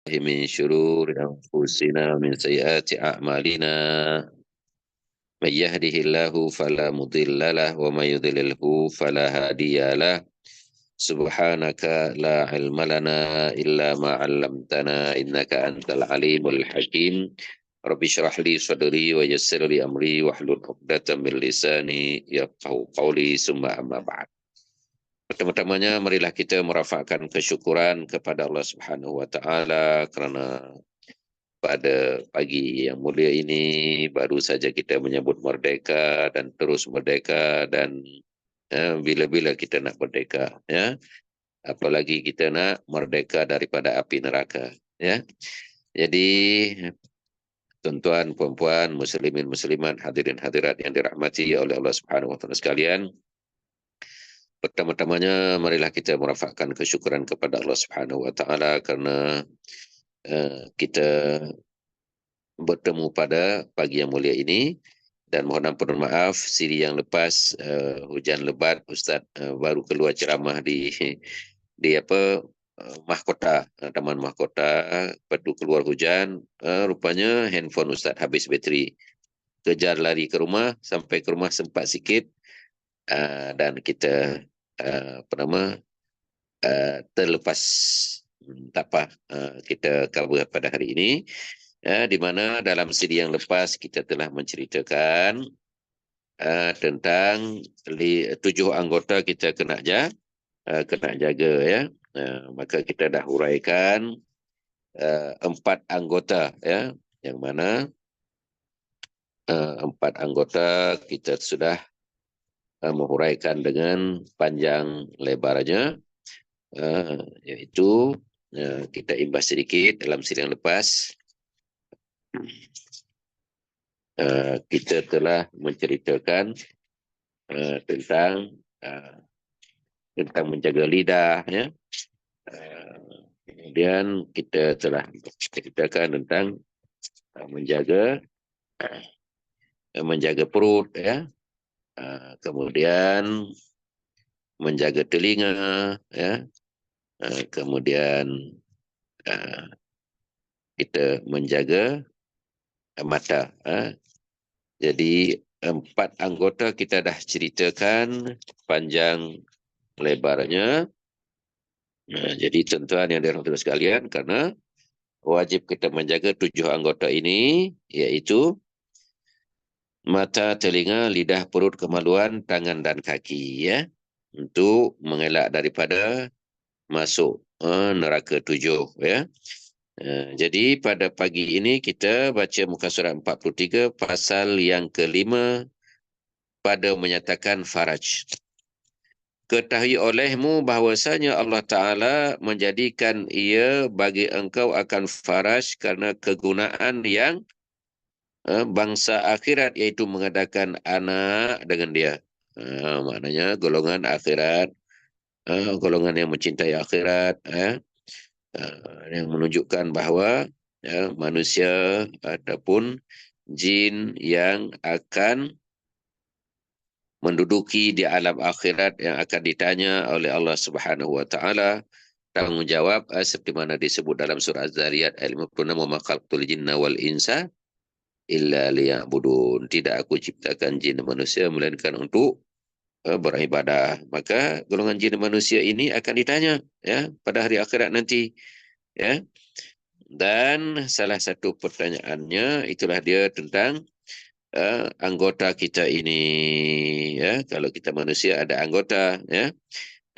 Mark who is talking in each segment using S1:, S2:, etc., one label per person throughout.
S1: من شرور أنفسنا ومن سيئات أعمالنا من يهده الله فلا مضل له ومن يضلله فلا هادي له سبحانك لا علم لنا إلا ما علمتنا إنك أنت العليم الحكيم رب اشرح لي صدري ويسر لي أمري واحلل عقدة من لساني يفقهوا قولي ثم أما بعد. Pertama-tamanya marilah kita merafakkan kesyukuran kepada Allah Subhanahu wa taala kerana pada pagi yang mulia ini baru saja kita menyambut merdeka dan terus merdeka dan bila-bila kita nak merdeka, ya, apalagi kita nak merdeka daripada api neraka, ya. Jadi tuan-tuan, puan-puan, muslimin muslimat, hadirin hadirat yang dirahmati oleh Allah Subhanahu wa taala sekalian, pertama-tamanya marilah kita merafakkan kesyukuran kepada Allah Subhanahu wa taala kerana kita bertemu pada pagi yang mulia ini, dan mohon ampun dan maaf siri yang lepas hujan lebat Ustaz baru keluar ceramah di mahkota, Taman Mahkota, padu keluar hujan, rupanya handphone Ustaz habis bateri. Kejar lari ke rumah, sampai ke rumah sempat sikit dan kita terlepas. Tak apa, kita cover pada hari ini, di mana dalam siri yang lepas kita telah menceritakan tentang 7 anggota kita kena jaga, ya. Maka kita dah huraikan 4 anggota, ya, yang mana 4 anggota kita sudah menghuraikan dengan panjang lebarnya, iaitu kita imbas sedikit dalam siri yang lepas. Kita telah menceritakan tentang menjaga lidah, ya. Kemudian kita telah menceritakan tentang menjaga perut, ya. Kemudian menjaga telinga, ya. Kemudian kita menjaga mata. Jadi 4 anggota kita dah ceritakan panjang lebarnya. Jadi tuan-tuan yang dirahmati sekalian, kerana wajib kita menjaga 7 anggota ini, iaitu mata, telinga, lidah, perut, kemaluan, tangan dan kaki, ya, untuk mengelak daripada masuk neraka 7, ya. Jadi pada pagi ini kita baca muka surat 43 pasal yang kelima pada menyatakan faraj. Ketahui olehmu bahawasanya Allah Ta'ala menjadikan ia bagi engkau akan faraj kerana kegunaan yang bangsa akhirat, iaitu mengadakan anak dengan dia. Maknanya golongan akhirat, golongan yang mencintai akhirat, yang menunjukkan bahawa manusia ataupun jin yang akan menduduki di alam akhirat yang akan ditanya oleh Allah Subhanahu wa taala, tanggungjawab seperti mana disebut dalam surah Az-Zariyat ayat 56, wa ma khalaqtul jinna wal insa illa liya'budun. Tidak aku ciptakan jin dan manusia melainkan untuk beribadah. Maka golongan jin dan manusia ini akan ditanya, ya, pada hari akhirat nanti, ya. Dan salah satu pertanyaannya itulah dia tentang anggota kita ini, ya. Kalau kita manusia ada anggota, ya.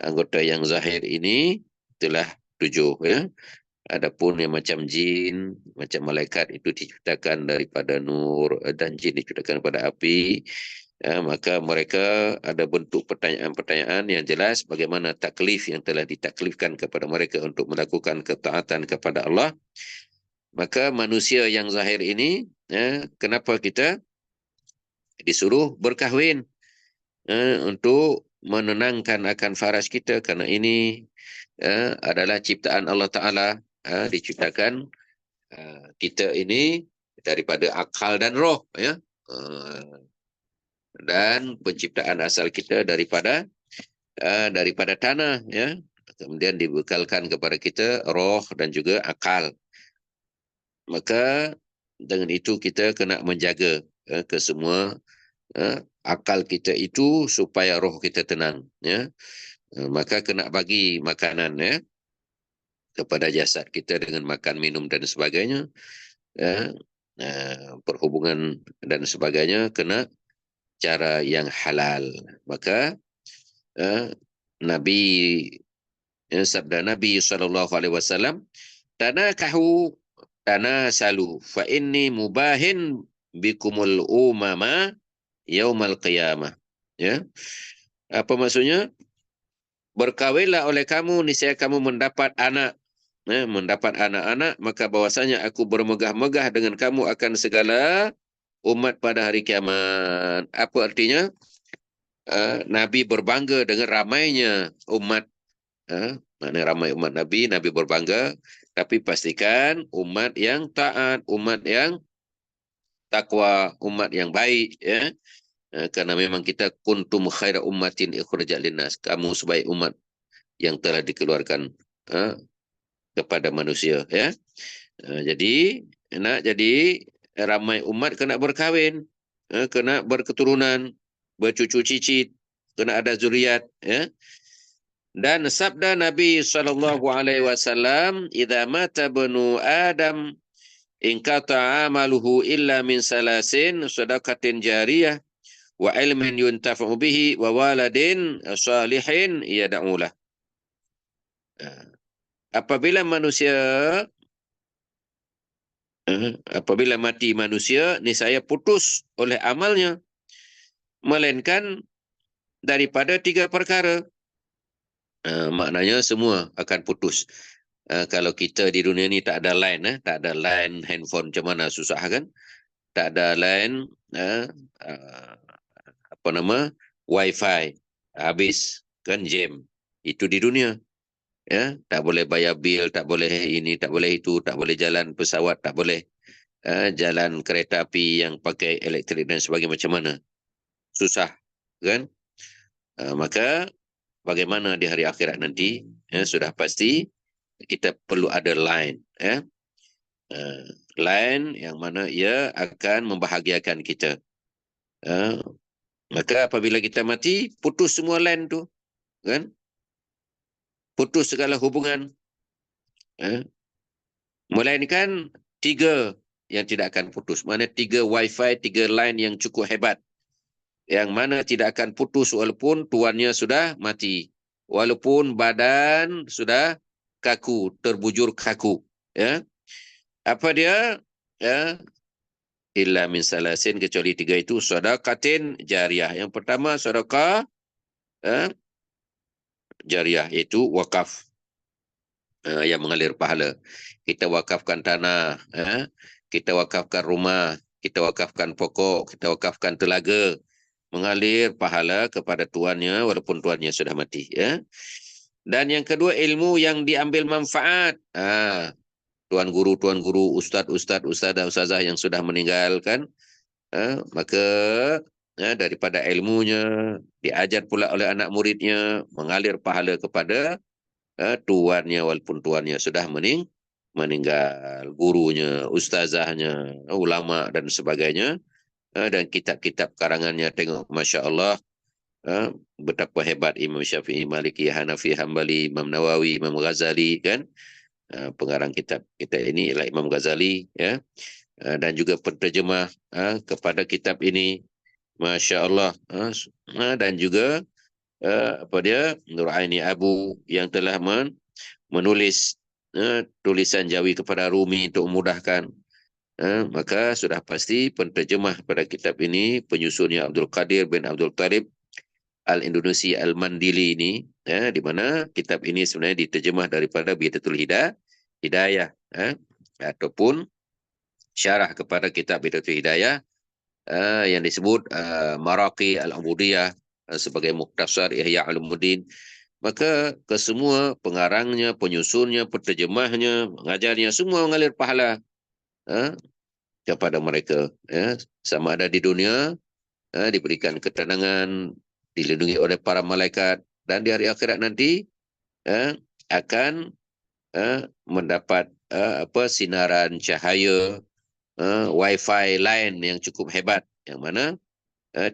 S1: Anggota yang zahir ini itulah 7, ya. Adapun yang macam jin, macam malaikat itu diciptakan daripada nur, dan jin diciptakan daripada api. Maka mereka ada bentuk pertanyaan-pertanyaan yang jelas bagaimana taklif yang telah ditaklifkan kepada mereka untuk melakukan ketaatan kepada Allah. Maka manusia yang zahir ini, kenapa kita disuruh berkahwin untuk menenangkan akan faraj kita, kerana ini adalah ciptaan Allah Ta'ala. Diciptakan kita ini daripada akal dan roh, ya. Dan penciptaan asal kita daripada tanah, ya. Kemudian dibekalkan kepada kita roh dan juga akal. maka dengan itu kita kena menjaga kesemua akal kita itu supaya roh kita tenang, ya. Maka kena bagi makanan, ya, kepada jasad kita dengan makan, minum dan sebagainya, ya. Perhubungan dan sebagainya kena cara yang halal. Maka Nabi sabda Nabi SAW, tanakahu tanasalu fa inni mubahin bikumul umama yaumal qiyamah. Ya. Apa maksudnya? Berkawinlah oleh kamu, niscaya kamu mendapat anak. Mendapat anak-anak, maka bahwasanya aku bermegah-megah dengan kamu akan segala umat pada hari kiamat. Apa artinya? Nabi berbangga dengan ramainya umat. Mana ramai umat Nabi, Nabi berbangga. Tapi pastikan umat yang taat, umat yang takwa, umat yang baik, ya. Karena memang kita kuntum khaira ummatin ikhrajat linnas. Kamu sebaik umat yang telah dikeluarkan kepada manusia, ya. Jadi jadi ramai umat kena berkahwin, kena berketurunan, bercucu cicit, kena ada zuriat, ya. Dan sabda Nabi SAW, "Idza mata banu Adam, in qata'a amaluhu illa min salasin, sadaqatin jariyah, wa ilmin yuntafa'u bihi, wa waladin salihin yad'ulah." Apabila manusia apabila mati manusia, niscaya putus oleh amalnya, melainkan daripada 3 perkara. Maknanya semua akan putus. Kalau kita di dunia ni tak ada line, tak ada line handphone, macam mana susah kan? Tak ada line, apa nama, wifi, habis kan jam. Itu di dunia. Ya, tak boleh bayar bil, tak boleh ini, tak boleh itu, tak boleh jalan pesawat, tak boleh jalan kereta api yang pakai elektrik dan sebagainya, macam mana? Susah, kan? Maka bagaimana di hari akhirat nanti, sudah pasti kita perlu ada line, ya. Line yang mana ia akan membahagiakan kita. Maka apabila kita mati, putus semua line tu, kan? Putus segala hubungan. Melainkan 3 yang tidak akan putus. Mana 3 wifi, 3 line yang cukup hebat. Yang mana tidak akan putus walaupun tuannya sudah mati. Walaupun badan sudah kaku, terbujur kaku. Ya. Apa dia? Ya. Illa min salasin, kecuali 3 itu. Sadaqatin jariyah. Yang pertama sedekah jariyah, iaitu wakaf. Yang mengalir pahala. Kita wakafkan tanah, kita wakafkan rumah, kita wakafkan pokok, kita wakafkan telaga, mengalir pahala kepada tuannya walaupun tuannya sudah mati, ya. Dan yang kedua, ilmu yang diambil manfaat. Tuan guru, ustaz dan ustazah yang sudah meninggalkan, maka daripada ilmunya diajar pula oleh anak muridnya, mengalir pahala kepada tuannya walaupun tuannya sudah meninggal, gurunya, ustazahnya, ulama dan sebagainya, dan kitab-kitab karangannya. Tengok, Masya Allah, betapa hebat Imam Syafi'i, Maliki, Hanafi, Hambali, Imam Nawawi, Imam Ghazali, kan. Pengarang kitab kita ini ialah Imam Ghazali, ya. Dan juga penterjemah kepada kitab ini, Masya Allah. Dan juga apa dia, Nur Aini Abu yang telah menulis tulisan Jawi kepada Rumi untuk memudahkan. Maka sudah pasti penterjemah pada kitab ini, penyusunnya Abdul Qadir bin Abdul Talib Al-Indonesia Al-Mandili ini, di mana kitab ini sebenarnya diterjemah daripada Bidatul Hidayah, ataupun syarah kepada kitab Bidatul Hidayah, yang disebut Maraqi Al-Ubudiyah, sebagai muktasar Ihya Ulumuddin. Maka kesemua pengarangnya, penyusunnya, penterjemahnya, mengajarnya, semua mengalir pahala kepada mereka. Sama ada di dunia, diberikan ketenangan, dilindungi oleh para malaikat, dan di hari akhirat nanti akan mendapat sinaran cahaya, wifi line yang cukup hebat, yang mana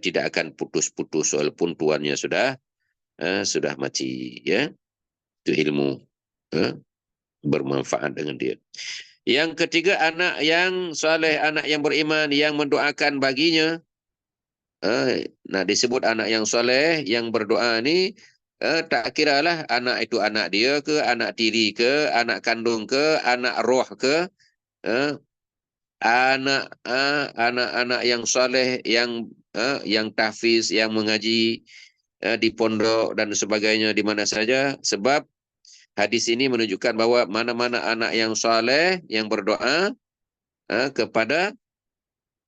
S1: tidak akan putus-putus walaupun tuannya sudah mati, ya. Itu ilmu bermanfaat dengan dia. Yang ketiga, anak yang soleh, anak yang beriman, yang mendoakan baginya. Nah, disebut anak yang soleh, yang berdoa ni, tak kiralah anak itu anak dia ke, anak tiri ke, anak kandung ke, anak roh ke, anak-anak yang soleh, yang tahfiz, yang mengaji di pondok dan sebagainya di mana saja. Sebab hadis ini menunjukkan bahawa mana-mana anak yang soleh, yang berdoa kepada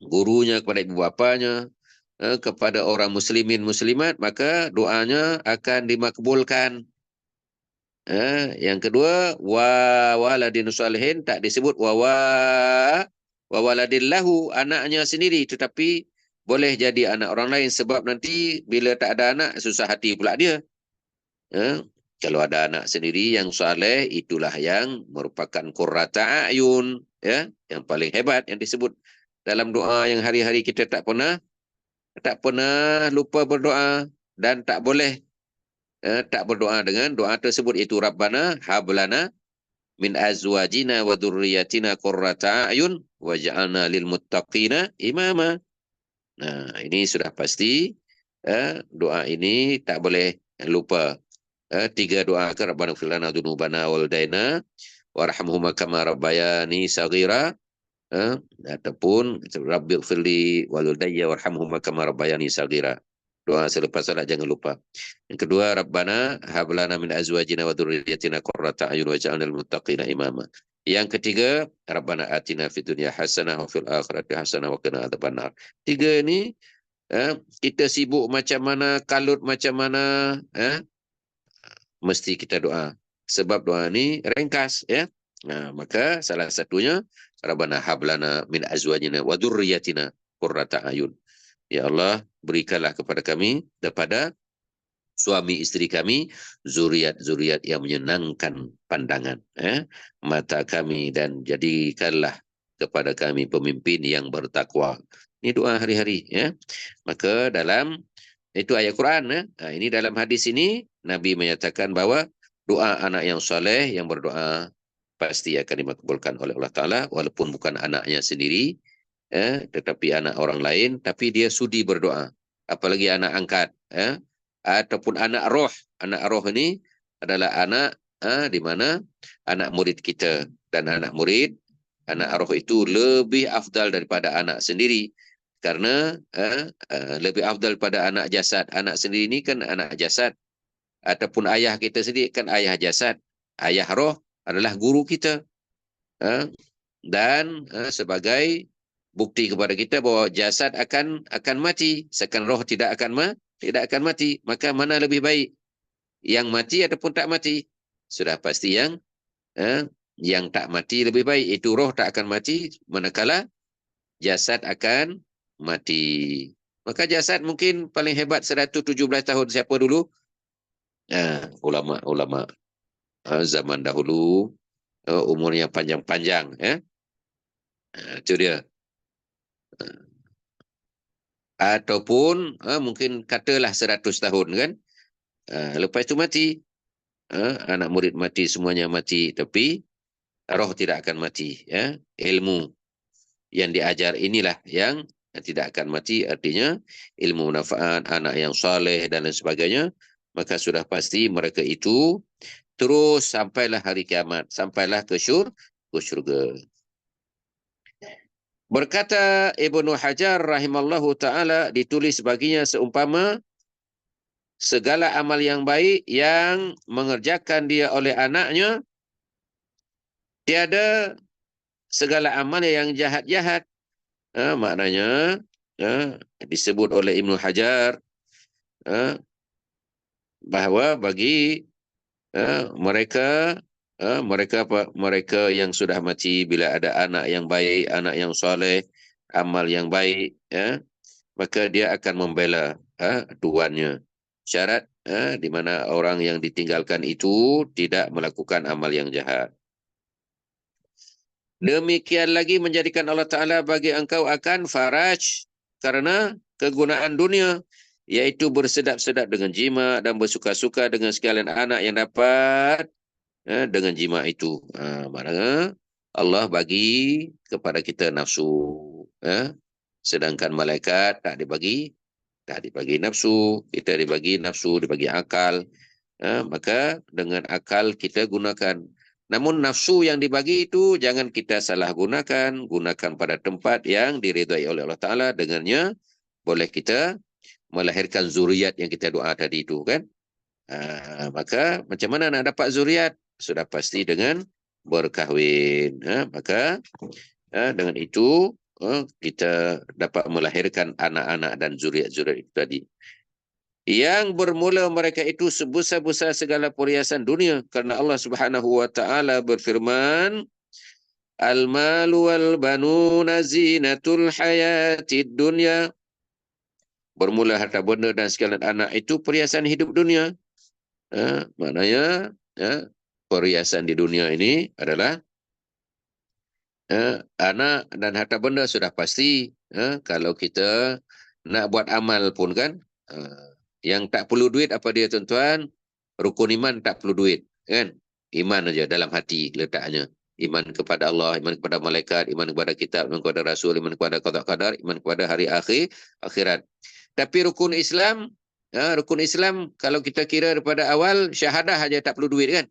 S1: gurunya, kepada ibu bapanya, kepada orang muslimin muslimat, maka doanya akan dimakbulkan. Yang kedua, wa waladin salihin, tak disebut wa waladin lahu, anaknya sendiri, tetapi boleh jadi anak orang lain, sebab nanti bila tak ada anak susah hati pula dia. Kalau ada anak sendiri yang saleh, itulah yang merupakan qurrata a'yun, ya, yang paling hebat, yang disebut dalam doa yang hari-hari kita tak pernah lupa berdoa, dan tak boleh tak berdoa dengan doa tersebut, itu Rabbana hablana min azwajina wa dzurriyyatina qurrata a'yun waj'alna lil muttaqina imama. Nah, ini sudah pasti doa ini tak boleh lupa. Tiga doa ke Rabbana ighfir lana dzunubana wal daina warhamhuma kama rabbayani saghira, ataupun Rabbi ighfirli walidayya warhamhuma kama rabbayani saghira. Doa selepas salat jangan lupa. Yang kedua, Rabbana hab lana min azwajina wa dzurriyyatina qurrata a'yun waj'alna lil muttaqina imama. Yang ketiga, Rabbana atina fid dunya hasanah wa fil akhirati hasanah wa qina adzabannar. Tiga ini kita sibuk macam mana, kalut macam mana, mesti kita doa. Sebab doa ni ringkas, ya. Nah, maka salah satunya Rabbana hablana min azwajina wa dzurriyyatina qurrata ayun. Ya Allah, berikanlah kepada kami, daripada suami isteri kami, zuriat-zuriat yang menyenangkan pandangan, mata kami, dan jadikanlah kepada kami pemimpin yang bertakwa. Ini doa hari-hari, ya. Maka dalam itu ayat Quran, ini dalam hadis ini Nabi menyatakan bahawa doa anak yang soleh, yang berdoa, pasti akan dimakbulkan oleh Allah Ta'ala, walaupun bukan anaknya sendiri, tetapi anak orang lain, tapi dia sudi berdoa. Apalagi anak angkat, ataupun anak roh. Anak roh ini adalah anak di mana anak murid kita. Dan anak murid, anak roh itu lebih afdal daripada anak sendiri. Karena lebih afdal pada anak jasad. Anak sendiri ini kan anak jasad. Ataupun ayah kita sendiri kan ayah jasad. Ayah roh adalah guru kita. Dan sebagai bukti kepada kita bahawa jasad akan mati, sedangkan roh tidak akan mati. Maka mana lebih baik, yang mati ataupun tak mati? Sudah pasti yang tak mati lebih baik. Itu roh tak akan mati, manakala jasad akan mati. Maka jasad mungkin paling hebat 117 tahun. Siapa dulu? Ulama-ulama zaman dahulu, umurnya panjang-panjang, itu dia. Ataupun mungkin katalah 100 tahun kan, lepas itu mati. Anak murid mati, semuanya mati, tapi roh tidak akan mati, ya. Ilmu yang diajar inilah yang tidak akan mati, artinya ilmu manfaat, anak yang soleh dan lain sebagainya. Maka sudah pasti mereka itu terus sampailah hari kiamat, sampailah ke syurga. Berkata Ibnu Hajar rahimallahu ta'ala, ditulis baginya seumpama segala amal yang baik yang mengerjakan dia oleh anaknya, tiada segala amal yang jahat-jahat. Maknanya disebut oleh Ibnu Hajar bahawa bagi mereka yang sudah mati, bila ada anak yang baik, anak yang soleh, amal yang baik, maka dia akan membela tuannya. Syarat di mana orang yang ditinggalkan itu tidak melakukan amal yang jahat. Demikian lagi menjadikan Allah Ta'ala bagi engkau akan faraj karena kegunaan dunia, yaitu bersedap-sedap dengan jima dan bersuka-suka dengan sekalian anak yang dapat dengan jima itu. Maknanya Allah bagi kepada kita nafsu. Sedangkan malaikat tak dibagi nafsu, kita dibagi nafsu, dibagi akal. Maka dengan akal kita gunakan. Namun nafsu yang dibagi itu jangan kita salah gunakan, gunakan pada tempat yang diridhai oleh Allah Ta'ala. Dengannya boleh kita melahirkan zuriat yang kita doa tadi itu kan. Maka macam mana nak dapat zuriat? Sudah pasti dengan berkahwin. Maka dengan itu kita dapat melahirkan anak-anak dan zuriat-zuriat itu tadi. Yang bermula mereka itu sebesar-besar segala perhiasan dunia. Kerana Allah Subhanahu wa Ta'ala berfirman, Al-malu wal-banuna zinatul hayatid dunya. Bermula harta benda dan sekalian anak itu perhiasan hidup dunia. Maknanya perhiasan di dunia ini adalah anak dan harta benda sudah pasti. Kalau kita nak buat amal pun kan, yang tak perlu duit apa dia tuan-tuan? Rukun iman tak perlu duit kan? Iman aja dalam hati letaknya. Iman kepada Allah, iman kepada malaikat, iman kepada kitab, iman kepada rasul, iman kepada qada qadar, iman kepada hari akhirat. Tapi rukun Islam kalau kita kira daripada awal syahadah aja tak perlu duit kan?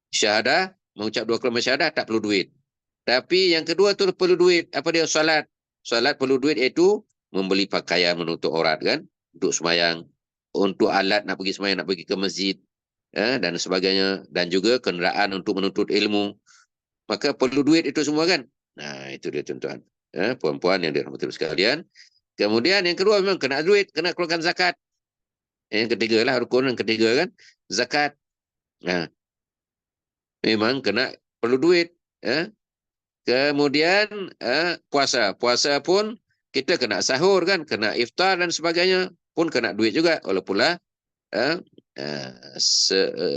S1: Syahadah, mengucap 2 kalimah syahadah tak perlu duit. Tapi yang kedua tu perlu duit. Apa dia? Solat. Solat perlu duit, iaitu membeli pakaian menutup aurat kan, untuk semayang, untuk alat nak pergi semayang, nak pergi ke masjid dan sebagainya, dan juga kenderaan untuk menuntut ilmu. Maka perlu duit itu semua kan. Nah, itu dia tuan-tuan. Puan-puan yang dirahmati sekalian. Kemudian yang kedua memang kena duit, kena keluarkan zakat. Yang ketiga lah, rukun yang ketiga kan, zakat. Nah, memang kena perlu duit. Kemudian puasa. Puasa pun kita kena sahur kan, kena iftar dan sebagainya, pun kena duit juga. Walaupun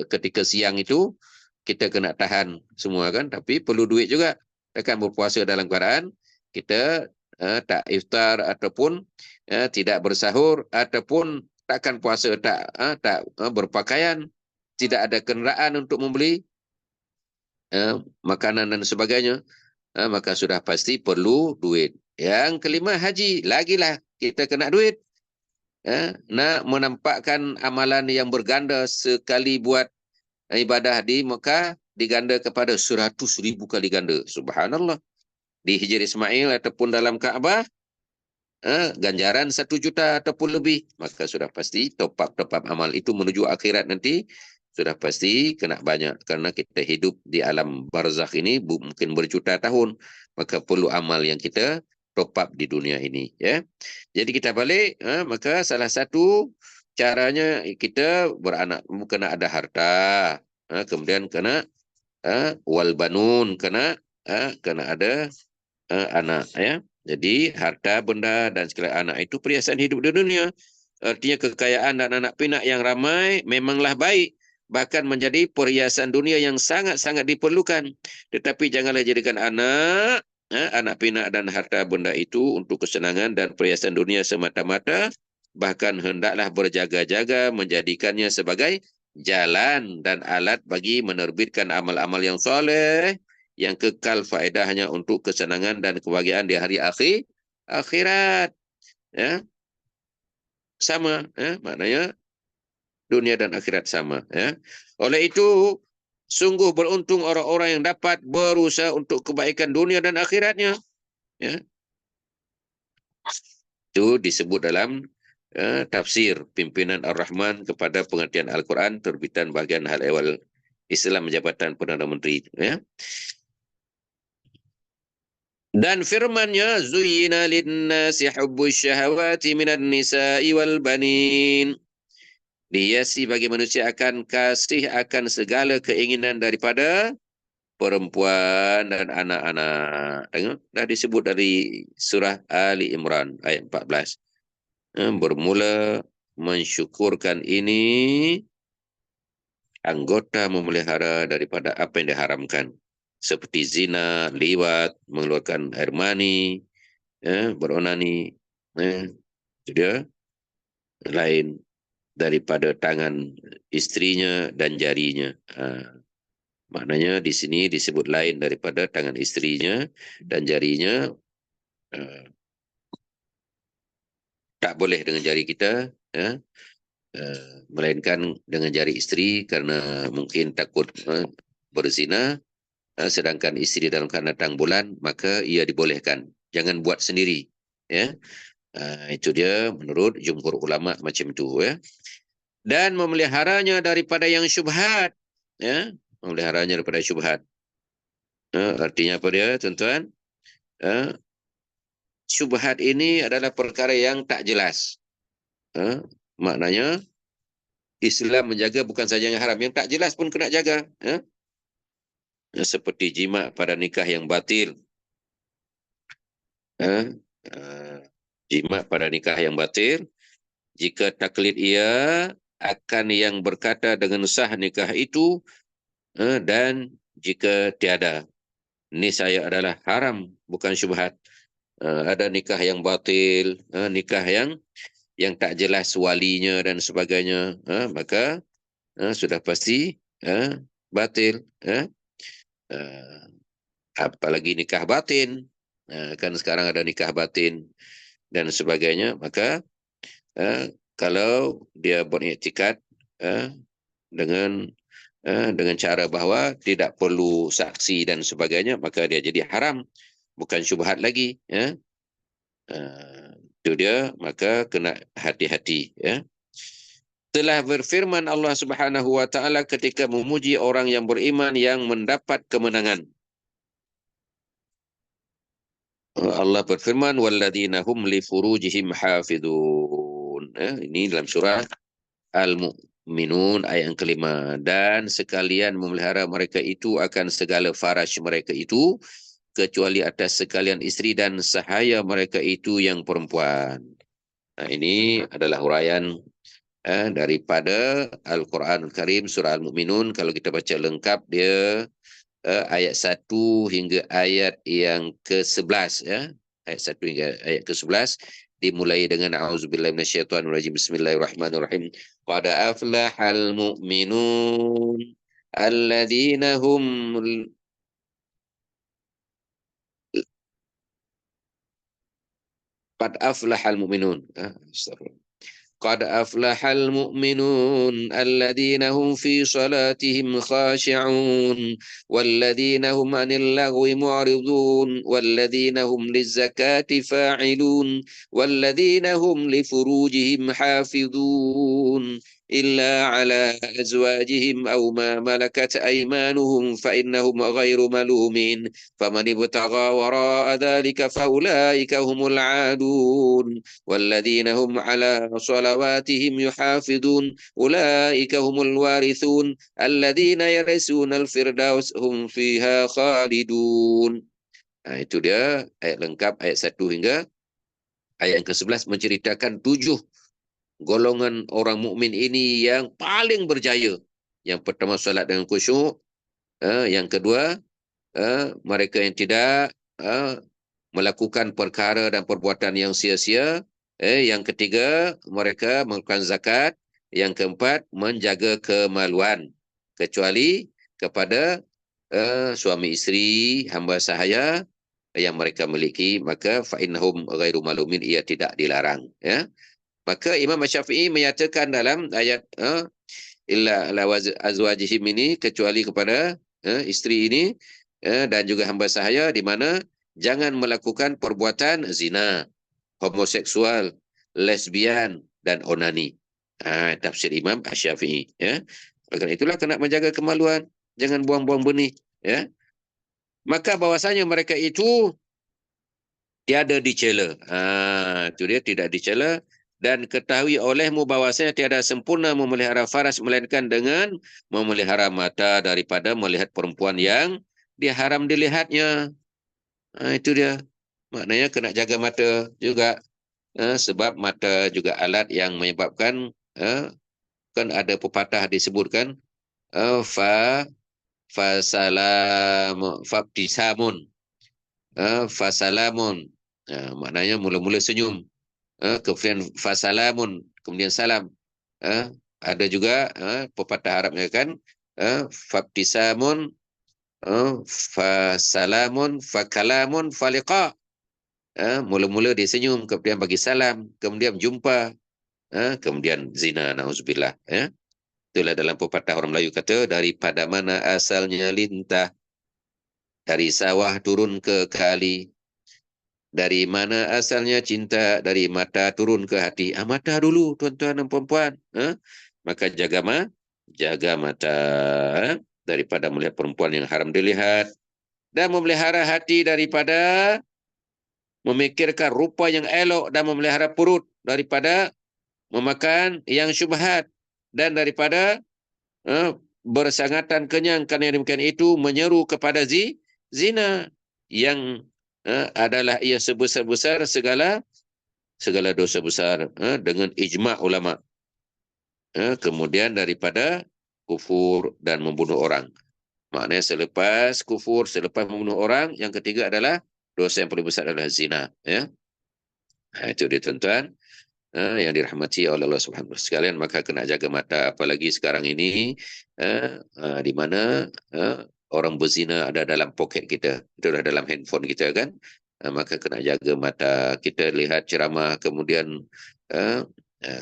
S1: ketika siang itu kita kena tahan semua kan, tapi perlu duit juga. Takkan berpuasa dalam keadaan kita tak iftar ataupun tidak bersahur, ataupun takkan puasa tak berpakaian, tidak ada kenderaan untuk membeli makanan dan sebagainya. Maka sudah pasti perlu duit. Yang kelima, haji. Lagilah kita kena duit. Nak menampakkan amalan yang berganda, sekali buat ibadah di Mekah diganda kepada 100,000 kali ganda. Subhanallah. Di Hijr Ismail ataupun dalam Kaabah, ganjaran 1 juta ataupun lebih. Maka sudah pasti top up amal itu menuju akhirat nanti sudah pasti kena banyak, karena kita hidup di alam barzakh ini mungkin berjuta tahun, maka perlu amal yang kita top up di dunia ini ya. Jadi kita balik, maka salah satu caranya kita beranak, kena ada harta, kemudian kena wal banun, kena ada anak ya. Jadi harta benda dan sekalian anak itu perhiasan hidup di dunia. Artinya kekayaan dan anak pinak yang ramai memanglah baik, bahkan menjadi perhiasan dunia yang sangat-sangat diperlukan. Tetapi janganlah jadikan anak pinak dan harta benda itu untuk kesenangan dan perhiasan dunia semata-mata. Bahkan hendaklah berjaga-jaga menjadikannya sebagai jalan dan alat bagi menerbitkan amal-amal yang soleh, yang kekal faedahnya untuk kesenangan dan kebahagiaan di hari akhirat. Ya. Sama, maknanya dunia dan akhirat sama. Ya. Oleh itu, sungguh beruntung orang-orang yang dapat berusaha untuk kebaikan dunia dan akhiratnya. Ya. Itu disebut dalam tafsir pimpinan Ar-Rahman kepada pengertian Al-Quran, terbitan bagian hal ehwal Islam Jabatan Perdana Menteri. Ya. Dan firman-Nya, zuyyina lin-nasi hubbus syahawati minan nisa'i wal banin. Dihiasi bagi manusia akan kasih akan segala keinginan daripada perempuan dan anak-anak. Tengok, dah disebut dari surah Ali Imran ayat 14. Bermula mensyukurkan ini anggota memelihara daripada apa yang diharamkan. seperti zina, liwat, mengeluarkan air mani, beronani, itu dia lain daripada tangan istrinya dan jarinya. Maknanya di sini disebut lain daripada tangan istrinya dan jarinya. uh, tak boleh dengan jari kita, melainkan dengan jari isteri karena mungkin takut berzina. Sedangkan isteri dalam keadaan datang bulan, maka ia dibolehkan. Jangan buat sendiri. Ya. Itu dia menurut jumhur ulama macam itu. Ya. Dan memeliharanya daripada yang syubhat. Ya. Memeliharanya daripada syubhat. Artinya apa dia, tuan-tuan? Syubhat ini adalah perkara yang tak jelas. Maknanya, Islam menjaga bukan saja yang haram, yang tak jelas pun kena jaga. Seperti jima pada nikah yang batil. Jima pada nikah yang batil, jika taklid ia akan yang berkata dengan sah nikah itu, dan jika tiada, niscaya adalah haram, bukan syubhat. Ada nikah yang batil, nikah yang tak jelas walinya dan sebagainya, maka sudah pasti batil. Apalagi nikah batin, kan sekarang ada nikah batin dan sebagainya, maka kalau dia beriktikad dengan dengan cara bahawa tidak perlu saksi dan sebagainya, maka dia jadi haram, bukan syubhat lagi. Itu dia, maka kena hati-hati. Telah berfirman Allah Subhanahu wa taala ketika memuji orang yang beriman yang mendapat kemenangan. Allah berfirman walladzina hum li furujihim hafizun. Ini dalam surah Al-Mu'minun ayat yang kelima. Dan sekalian memelihara mereka itu akan segala faraj mereka itu, kecuali atas sekalian isteri dan sahaya mereka itu yang perempuan. Ini adalah huraian daripada Al-Quranul Karim surah Al-Mu'minun. Kalau kita baca lengkap dia ayat 1 hingga ayat yang ke-11, ya. Ayat 1 hingga ayat ke-11 dimulai dengan auzubillahi minasyaitonirrajim, bismillahirrahmanirrahim. Qad aflahal mu'minun alladzina hum qad aflahal mu'minun. Astagfirullah. قد أفلح المؤمنون الذين هم في صلاتهم خاشعون والذين هم عن اللغو معرضون والذين هم للزكاة فاعلون والذين هم لفروجهم حافظون إلا على أزواجهم أو ما ملكت أيمانهم فإنهم غير ملومين فمن ابتغى وراء ذلك فأولئك هم العادون والذين هم على صلواتهم يحافظون أولئك هم الوارثون الذين يرثون الفردوس هم فيها خالدون. Itu dia ayat lengkap ayat 1 hingga ayat yang ke-11 menceritakan 7 golongan orang mukmin ini yang paling berjaya. Yang pertama salat dengan khusyuk, yang kedua mereka yang tidak melakukan perkara dan perbuatan yang sia-sia. Yang ketiga, mereka melakukan zakat. Yang keempat, menjaga kemaluan. Kecuali kepada suami isteri, hamba sahaya yang mereka miliki, maka fa'innahum ghairu malumin, ia tidak dilarang. Ya. Maka Imam Syafi'i menyatakan dalam ayat illa ala azwajihim ini, kecuali kepada isteri ini dan juga hamba sahaya, di mana jangan melakukan perbuatan zina, homoseksual, lesbian, dan onani. Tafsir Imam Asy-Syafi'i. Ya. Oleh itulah kena menjaga kemaluan. Jangan buang-buang benih. Ya. Maka bahwasanya mereka itu tiada dicela. Itu dia, tidak dicela. Dan ketahui olehmu bahwasanya tiada sempurna memelihara faras melainkan dengan memelihara mata daripada melihat perempuan yang diharam dilihatnya. Itu dia. Maknanya kena jaga mata juga. Sebab mata juga alat yang menyebabkan kan ada pepatah disebutkan fa fasalam fabtisamun, fasalamun, maknanya mula-mula senyum, kemudian fasalamun, kemudian salam. Ada juga pepatah Arabnya kan, fabtisamun, fasalamun, fakalamun, faliqa. Mula-mula dia senyum, kemudian bagi salam, kemudian jumpa, kemudian zina, na'udzubillah. Itulah dalam pepatah orang Melayu kata, daripada mana asalnya lintah, dari sawah turun ke kali. Dari mana asalnya cinta, dari mata turun ke hati. Mata dulu, tuan-tuan dan puan-puan. Maka jaga mata, daripada melihat perempuan yang haram dilihat. Dan memelihara hati daripada memikirkan rupa yang elok, dan memelihara perut daripada memakan yang syubhat, dan daripada bersangatan kenyang, kerana demikian itu menyeru kepada zina, yang adalah ia sebesar-besar segala dosa besar, dengan ijma' ulama. Kemudian daripada kufur dan membunuh orang. Maknanya selepas kufur, selepas membunuh orang, yang ketiga adalah dosa yang paling besar adalah zina. Itu dia tuan-tuan, yang dirahmati oleh Allah Subhanahu wa taala sekalian. Maka kena jaga mata, apalagi sekarang ini di mana orang berzina ada dalam poket kita, itu dah dalam handphone kita kan. Maka kena jaga mata kita, lihat ceramah, kemudian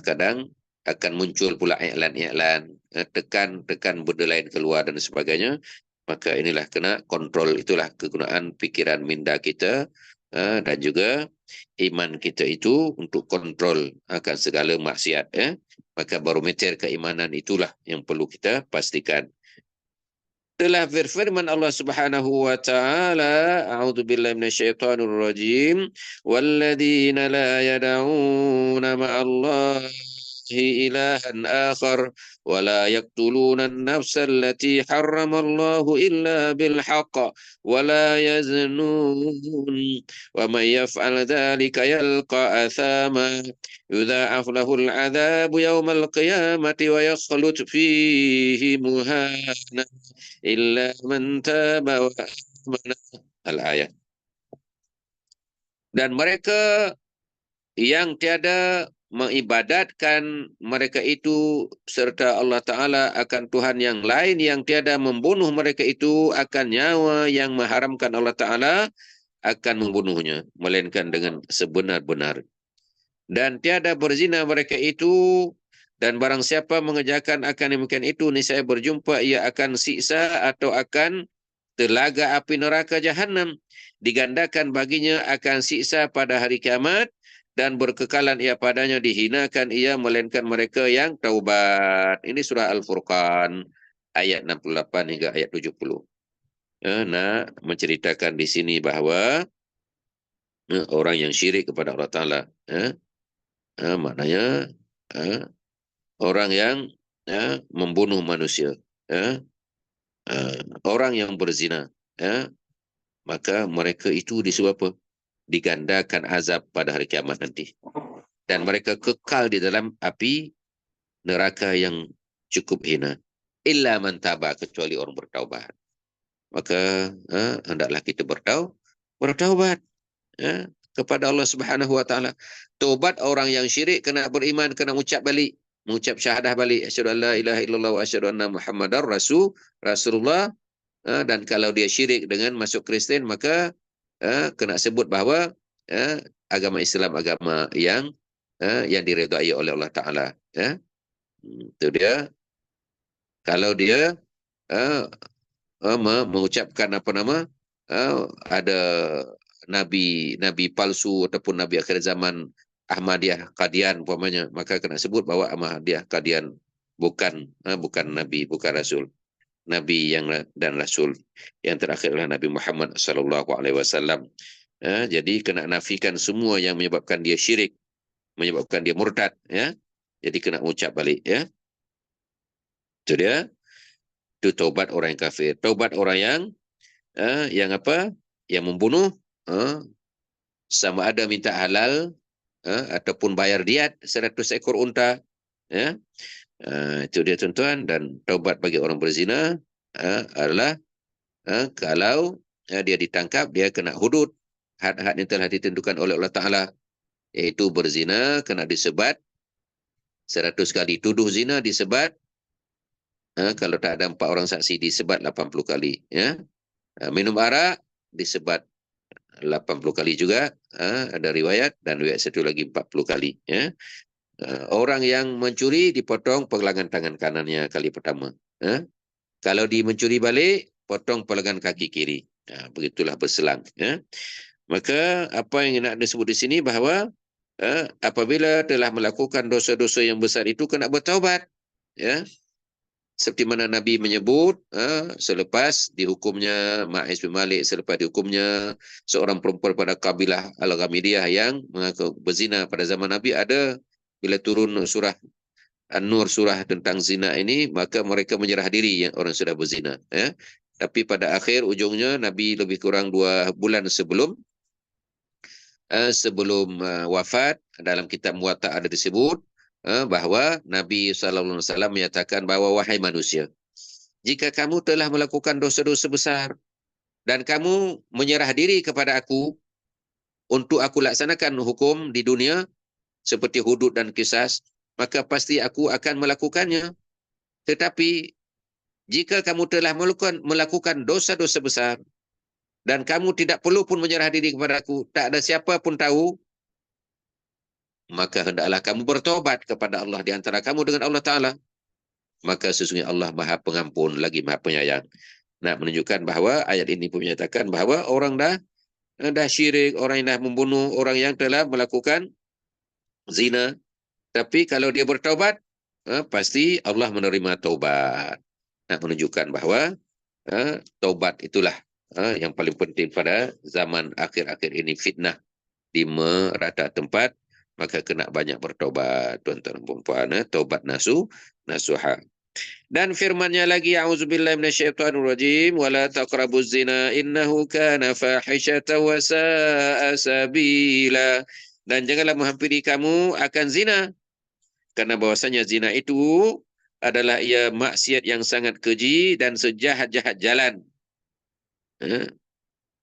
S1: kadang akan muncul pula iklan-iklan, tekan benda lain keluar dan sebagainya. Maka inilah kena kontrol, itulah kegunaan pikiran minda kita, dan juga iman kita itu untuk kontrol akan segala maksiat. Maka barometer keimanan itulah yang perlu kita pastikan. Telah berfirman Allah Subhanahu wa taala, a'udzubillahi minasyaitonir rajim, walladzina la yad'una ma'allahi ilahan akhar wa la yaqtuluna an-nafsa allati harrama Allahu illa bil haqq wa la yaznun wa may yaf'al dzalika yalqa athama yudha'af lahu al-'adzabu yawmal qiyamati wa yakhlud fihi muhana illa man taba wa amana, al-ayat. Dan mereka yang tiada mengibadatkan mereka itu serta Allah Ta'ala akan Tuhan yang lain, yang tiada membunuh mereka itu akan nyawa yang mengharamkan Allah Ta'ala akan membunuhnya, melainkan dengan sebenar-benar. Dan tiada berzina mereka itu, dan barang siapa mengerjakan akan demikian itu, niscaya berjumpa ia akan siksa atau akan telaga api neraka jahanam, digandakan baginya akan siksa pada hari kiamat, dan berkekalan ia padanya, dihinakan ia melainkan mereka yang taubat. Ini surah Al-Furqan ayat 68 hingga ayat 70. Nak menceritakan di sini bahawa orang yang syirik kepada Allah Ta'ala, maknanya orang yang membunuh manusia, orang yang berzina, maka mereka itu disuruh apa? Digandakan azab pada hari kiamat nanti. Dan mereka kekal di dalam api neraka yang cukup hina. Illa man taba, kecuali orang bertaubat. Maka hendaklah kita bertaubat kepada Allah Subhanahu wa taala. Taubat orang yang syirik kena beriman, kena ucap balik, mengucap syahadah balik, asyhadu an la ilaha illallah wa asyhadu anna muhammadar rasulullah. Dan kalau dia syirik dengan masuk Kristen, maka kena sebut bahawa agama Islam agama yang diredai oleh Allah Ta'ala. Itu dia. Kalau dia mengucapkan ada nabi palsu ataupun nabi akhir zaman, Ahmadiyah Qadian umpamanya, maka kena sebut bahawa Ahmadiyah Qadian bukan nabi, bukan rasul. Nabi dan Rasul yang terakhir adalah Nabi Muhammad sallallahu alaihi wasallam. Jadi kena nafikan semua yang menyebabkan dia syirik, menyebabkan dia murtad. Jadi kena ucap balik. Itu dia. Itu taubat orang yang kafir. Taubat orang yang yang membunuh, sama ada minta halal ataupun bayar diat 100 ekor unta. Itu dia tuan-tuan. Dan taubat bagi orang berzina adalah kalau dia ditangkap, dia kena hudud. Had-had yang telah ditentukan oleh Allah Ta'ala. Iaitu berzina, kena disebat 100 kali. Tuduh zina disebat. Kalau tak ada 4 orang saksi, disebat 80 kali. Ya. Minum arak, disebat 80 kali juga. Ada riwayat. Dan riwayat satu lagi 40 kali. Ya. Orang yang mencuri, dipotong pergelangan tangan kanannya kali pertama. Kalau dia mencuri balik, potong pergelangan kaki kiri. Begitulah berselang. Ya. Maka apa yang nak disebut di sini bahawa apabila telah melakukan dosa-dosa yang besar itu kena bertaubat. Ya. Seperti mana Nabi menyebut, selepas dihukumnya Ma'iz bin Malik, selepas dihukumnya seorang perempuan pada kabilah Al-Ghamidiyah yang mengaku berzina pada zaman Nabi, ada bila turun surah An-Nur, surah tentang zina ini, maka mereka menyerah diri yang orang sudah berzina. Ya. Tapi pada akhir ujungnya Nabi lebih kurang 2 bulan sebelum wafat, dalam kitab Muwatta ada disebut bahawa Nabi SAW menyatakan bahawa wahai manusia, jika kamu telah melakukan dosa-dosa besar dan kamu menyerah diri kepada aku untuk aku laksanakan hukum di dunia seperti hudud dan kisas, maka pasti aku akan melakukannya. Tetapi jika kamu telah melakukan dosa-dosa besar dan kamu tidak perlu pun menyerah diri kepada aku, tak ada siapa pun tahu, maka hendaklah kamu bertobat kepada Allah di antara kamu dengan Allah Ta'ala. Maka sesungguhnya Allah Maha Pengampun lagi Maha Penyayang. Nak menunjukkan bahawa ayat ini pun menyatakan bahawa orang dah syirik, orang yang dah membunuh, orang yang telah melakukan zina. Tapi kalau dia bertaubat, pasti Allah menerima taubat. Nak menunjukkan bahawa taubat itulah yang paling penting pada zaman akhir-akhir ini. Fitnah di merata tempat, maka kena banyak bertaubat, tuan-tuan dan puan-puan. Taubat nasuha. Dan firman-Nya lagi, a'udzubillahi minasyaitonirrajim, wala taqrabuz zina innahu kana fahishatan wa sa'a sabila. Dan janganlah menghampiri kamu akan zina, karena bahwasanya zina itu adalah ia maksiat yang sangat keji dan sejahat-jahat jalan.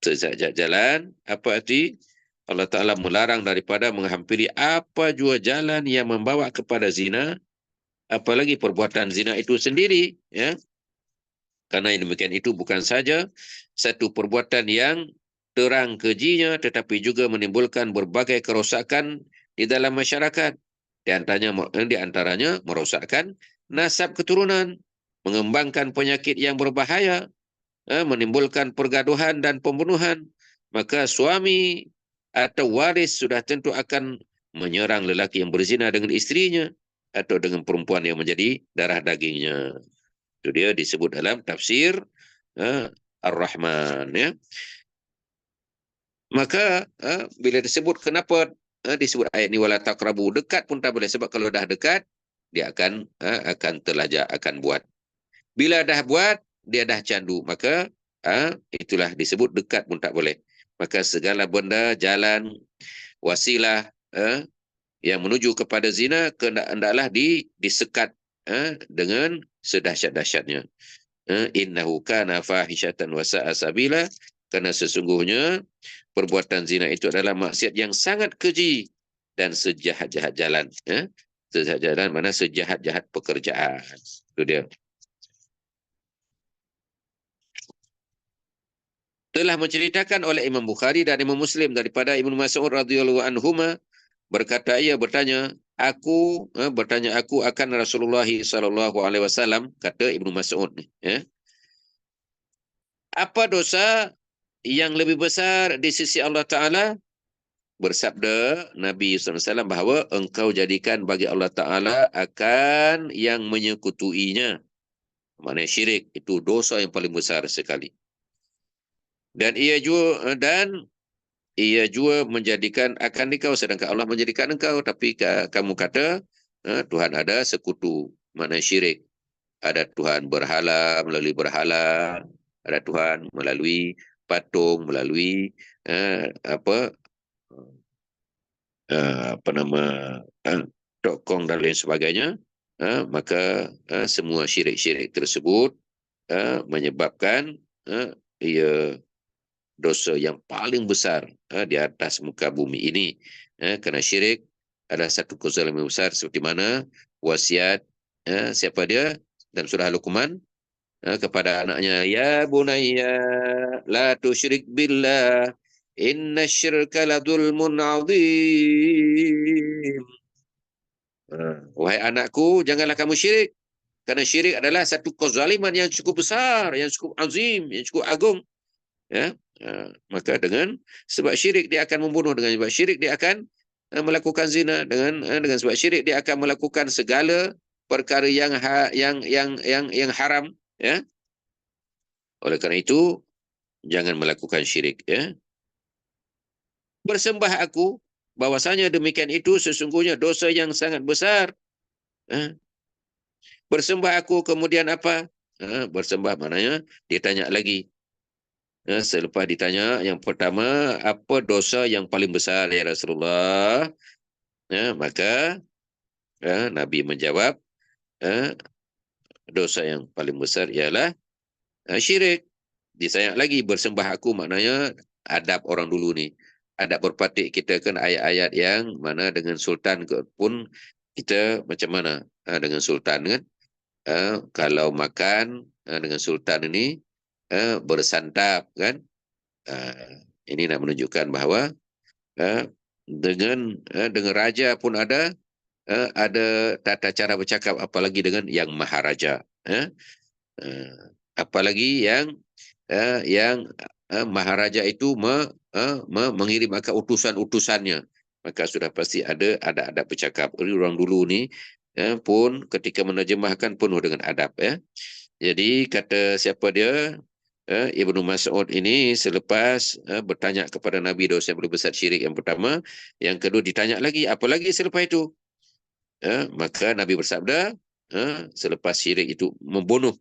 S1: Sejahat-jahat jalan, apa arti? Allah Ta'ala melarang daripada menghampiri apa jua jalan yang membawa kepada zina, apalagi perbuatan zina itu sendiri. Ya. Karena yang demikian itu bukan saja satu perbuatan yang terang kejinya, tetapi juga menimbulkan berbagai kerosakan di dalam masyarakat. Di antaranya merosakkan nasab keturunan, mengembangkan penyakit yang berbahaya, menimbulkan pergaduhan dan pembunuhan. Maka suami atau waris sudah tentu akan menyerang lelaki yang berzina dengan istrinya atau dengan perempuan yang menjadi darah dagingnya. Itu dia disebut dalam tafsir Ar-Rahman. Ya. Maka bila disebut kenapa disebut ayat ni wala taqrabu, dekat pun tak boleh, sebab kalau dah dekat dia akan terlajak, akan buat. Bila dah buat dia dah candu, maka itulah disebut dekat pun tak boleh. Maka segala benda, jalan, wasilah yang menuju kepada zina hendaklah disekat dengan sedahsyat-dahsyatnya. Innahu kana fahishatan wa sa'a sabila, kerana sesungguhnya perbuatan zina itu adalah maksiat yang sangat keji dan sejahat-jahat jalan. Sejahat jalan mana sejahat-jahat pekerjaan. Itu dia. Telah menceritakan oleh Imam Bukhari dan Imam Muslim daripada Ibnu Mas'ud radhiyallahu anhuma, berkata ia bertanya aku akan Rasulullah sallallahu alaihi wasallam, kata Ibnu Mas'ud ni, apa dosa yang lebih besar di sisi Allah Ta'ala? Bersabda Nabi SAW bahawa engkau jadikan bagi Allah Ta'ala akan yang menyekutuinya. Maknanya syirik itu dosa yang paling besar sekali. Dan ia juga menjadikan akan engkau, sedangkan Allah menjadikan engkau, tapi kamu kata Tuhan ada sekutu, maknanya syirik. Ada Tuhan berhala, melalui berhala, ada Tuhan melalui patung, melalui tokong dan lain sebagainya. Maka semua syirik-syirik tersebut menyebabkan ia dosa yang paling besar di atas muka bumi ini. Kerana syirik adalah satu kezaliman besar seperti mana wasiat siapa dia dalam surah Luqman kepada anaknya, ya bunayya la tusyrik billah inna syirka la zulmun azim. Wahai anakku, janganlah kamu syirik, kerana syirik adalah satu kezaliman yang cukup besar, yang cukup azim, yang cukup agung. Ya, maka dengan sebab syirik dia akan membunuh, dengan sebab syirik dia akan melakukan zina, dengan sebab syirik dia akan melakukan segala perkara yang haram. Ya, oleh kerana itu jangan melakukan syirik. Ya, bersembah aku, bahwasanya demikian itu sesungguhnya dosa yang sangat besar. Bersembah aku kemudian apa? Bersembah maknanya ditanya lagi. Selepas ditanya yang pertama, apa dosa yang paling besar ya Rasulullah? Maka Nabi menjawab, dosa yang paling besar ialah syirik. Disayang lagi, bersembah aku maknanya adab orang dulu ni. Adab berpatik kita kan ayat-ayat yang mana dengan sultan pun kita macam mana dengan sultan kan. Kalau makan dengan sultan ini bersantap kan. Ini nak menunjukkan bahawa dengan raja pun ada tata cara bercakap, apalagi dengan yang maharaja. Apalagi yang maharaja itu mengirimkan utusan-utusannya, maka sudah pasti ada adab bercakap. Orang dulu ni pun ketika menerjemahkan penuh dengan adab. Jadi kata siapa dia, Ibnu Mas'ud ini selepas bertanya kepada Nabi dosa yang paling besar syirik yang pertama, yang kedua ditanya lagi, apa lagi selepas itu? Maka Nabi bersabda, selepas syirik itu membunuh,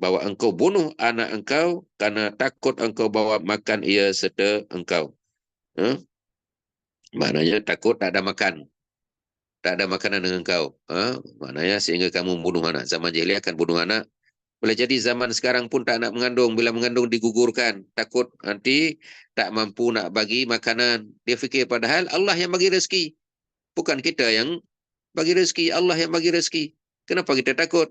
S1: bahawa engkau bunuh anak engkau kerana takut engkau bawa makan ia serta engkau. Maknanya takut tak ada makan, tak ada makanan dengan engkau. Maknanya sehingga kamu membunuh anak. Zaman jahiliah akan bunuh anak. Boleh jadi zaman sekarang pun tak nak mengandung. Bila mengandung digugurkan. Takut nanti tak mampu nak bagi makanan. Dia fikir padahal Allah yang bagi rezeki. Bukan kita yang bagi rezeki. Allah yang bagi rezeki. Kenapa kita takut?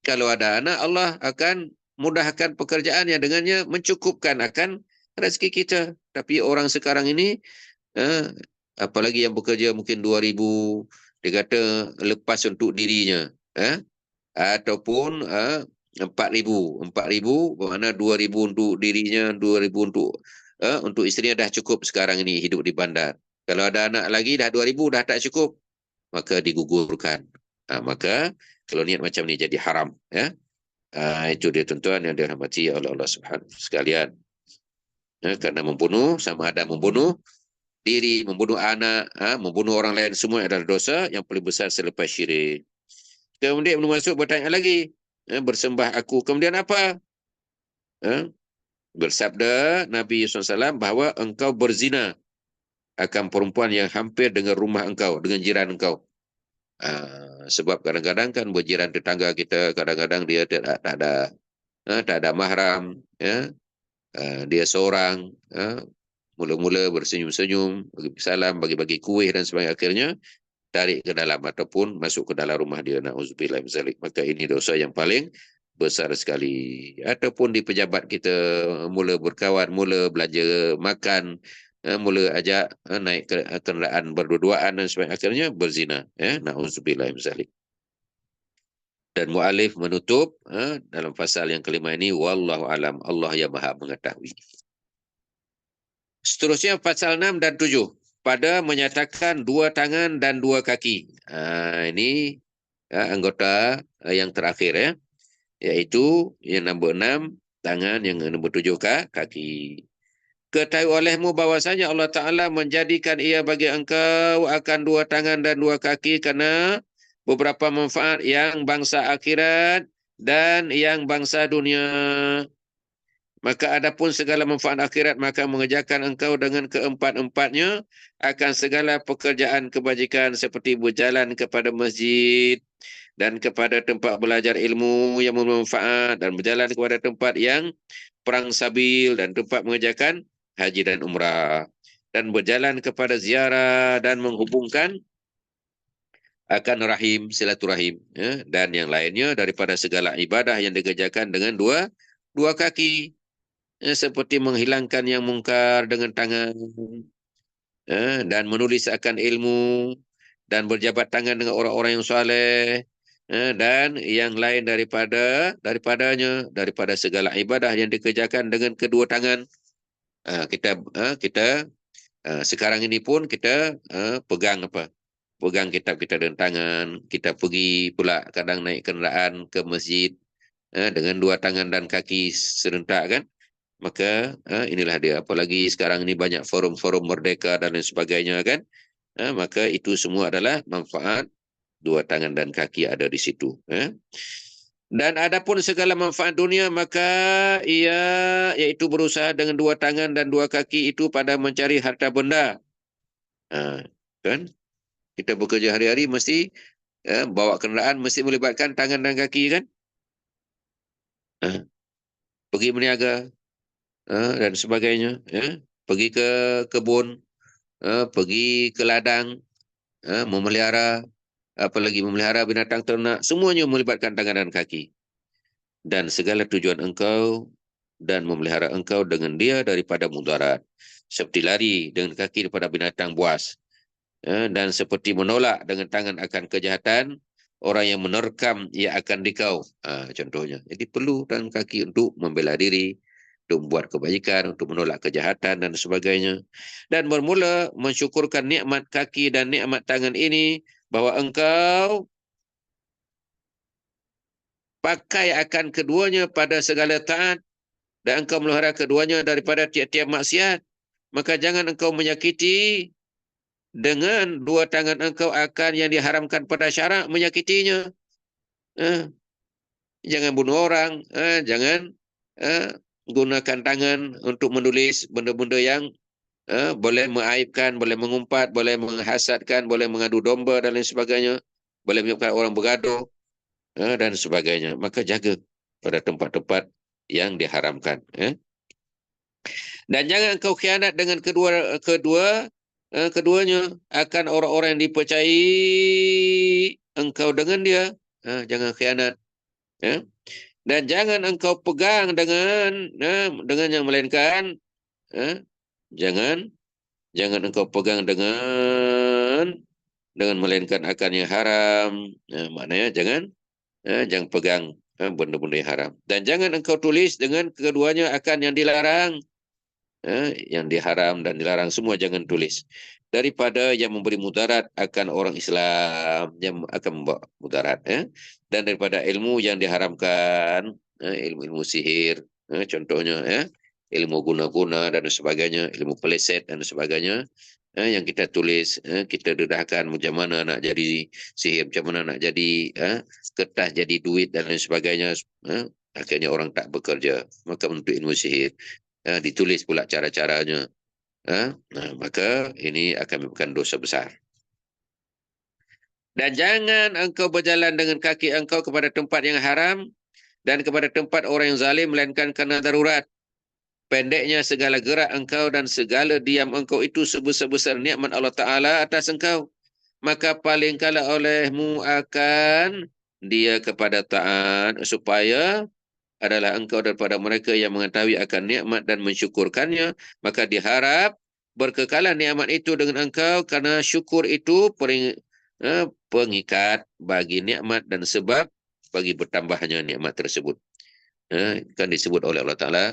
S1: Kalau ada anak, Allah akan mudahkan pekerjaan yang dengannya mencukupkan akan rezeki kita. Tapi orang sekarang ini, apalagi yang bekerja mungkin 2,000, dia kata lepas untuk dirinya. Ataupun 4,000. 4,000 bermakna 2,000 untuk dirinya, 2,000 untuk isterinya dah cukup sekarang ini hidup di bandar. Kalau ada anak lagi dah 2,000 dah tak cukup, maka digugurkan. Maka kalau niat macam ni jadi haram. Itu dia tuan-tuan yang dirahmati oleh Allah Subhanahu sekalian. Kerana membunuh sama ada membunuh diri, membunuh anak, membunuh orang lain, semua adalah dosa yang paling besar selepas syirik. Kemudian Ibnu Mas'ud bertanya lagi, bersembah aku, kemudian apa? Bersabda Nabi SAW bahawa engkau berzina akan perempuan yang hampir dengan rumah engkau, dengan jiran engkau. Sebab kadang-kadang kan berjiran tetangga kita, kadang-kadang dia tak ada mahram, dia seorang, mula-mula bersenyum-senyum, bagi salam, bagi-bagi kuih dan sebagainya, akhirnya tarik ke dalam ataupun masuk ke dalam rumah dia, na'udzubillah min zalik. Maka ini dosa yang paling besar sekali. Ataupun di pejabat kita mula berkawan, mula belanja makan, mula ajak naik kenderaan berdua-duaan dan sebagainya, akhirnya berzina. Na'udzubillah min zalik. Dan mu'alif menutup dalam pasal yang kelima ini, wallahu alam, Allah yang maha mengetahui. Seterusnya pasal 6 dan 7. Pada menyatakan dua tangan dan dua kaki. Ini anggota yang terakhir, iaitu yang nombor 6 tangan, yang nombor 7 kaki. Ketahui olehmu bahwasanya Allah Ta'ala menjadikan ia bagi engkau akan dua tangan dan dua kaki kerana beberapa manfaat yang bangsa akhirat dan yang bangsa dunia. Maka adapun segala manfaat akhirat, maka mengerjakan engkau dengan keempat-empatnya akan segala pekerjaan kebajikan seperti berjalan kepada masjid, dan kepada tempat belajar ilmu yang bermanfaat, dan berjalan kepada tempat yang perang sabil dan tempat mengerjakan haji dan umrah, dan berjalan kepada ziarah dan menghubungkan akan rahim, silaturahim, ya, dan yang lainnya daripada segala ibadah yang dikerjakan dengan dua kaki, ya, seperti menghilangkan yang mungkar dengan tangan, dan menulis akan ilmu, dan berjabat tangan dengan orang-orang yang soleh, dan yang lain daripada segala ibadah yang dikerjakan dengan kedua tangan. Kita sekarang ini pun kita pegang apa? Pegang kitab kita dengan tangan, kita pergi pula kadang naik kenderaan ke masjid dengan dua tangan dan kaki serentak kan. Maka inilah dia, apalagi sekarang ini banyak forum-forum merdeka dan lain sebagainya kan. Maka itu semua adalah manfaat dua tangan dan kaki ada di situ. Dan adapun segala manfaat dunia, maka ia iaitu berusaha dengan dua tangan dan dua kaki itu pada mencari harta benda. Kan? Kita bekerja hari-hari mesti bawa kenderaan mesti melibatkan tangan dan kaki kan. Pergi berniaga dan sebagainya. Pergi ke kebun, pergi ke ladang, memelihara, apalagi memelihara binatang ternak, semuanya melibatkan tangan dan kaki. Dan segala tujuan engkau dan memelihara engkau dengan dia daripada mudarat, seperti lari dengan kaki daripada binatang buas, dan seperti menolak dengan tangan akan kejahatan orang yang menerkam ia akan dikau, contohnya. Jadi perlu tangan kaki untuk membela diri, untuk membuat kebaikan, untuk menolak kejahatan dan sebagainya. Dan bermula mensyukurkan nikmat kaki dan nikmat tangan ini, bahwa engkau pakai akan keduanya pada segala taat, dan engkau melihara keduanya daripada tiap-tiap maksiat. Maka jangan engkau menyakiti dengan dua tangan engkau akan yang diharamkan pada syarak, menyakitinya. Jangan bunuh orang, jangan gunakan tangan untuk menulis benda-benda yang boleh mengaibkan, boleh mengumpat, boleh menghasadkan, boleh mengadu domba dan lain sebagainya, boleh menyebabkan orang bergaduh dan sebagainya. Maka jaga pada tempat-tempat yang diharamkan. Dan jangan engkau khianat dengan keduanya akan orang-orang yang dipercayai engkau dengan dia. Jangan khianat. Dan jangan engkau pegang dengan yang melainkan, jangan engkau pegang dengan melainkan akan yang haram. Maknanya jangan pegang benda-benda yang haram. Dan jangan engkau tulis dengan keduanya akan yang dilarang. Yang diharam dan dilarang semua jangan tulis. Daripada yang memberi mudarat akan orang Islam, yang akan membawa mudarat. Dan daripada ilmu yang diharamkan, ilmu-ilmu sihir, contohnya ilmu guna-guna dan sebagainya, ilmu peleset dan sebagainya, yang kita tulis, kita dedahkan macam mana nak jadi sihir, macam mana nak jadi kertas jadi duit dan lain sebagainya. Akhirnya orang tak bekerja. Maka untuk ilmu sihir ditulis pula cara-caranya. Maka ini akan menyebabkan dosa besar. Dan jangan engkau berjalan dengan kaki engkau kepada tempat yang haram dan kepada tempat orang yang zalim, melainkan kerana darurat. Pendeknya segala gerak engkau dan segala diam engkau itu sebesar-besar nikmat Allah Ta'ala atas engkau. Maka palingkanlah olehmu akan dia kepada taat, supaya adalah engkau daripada mereka yang mengetahui akan nikmat dan mensyukurkannya. Maka diharap berkekalan nikmat itu dengan engkau, kerana syukur itu pengikat bagi nikmat dan sebab bagi bertambahnya nikmat tersebut. Kan disebut oleh Allah Ta'ala,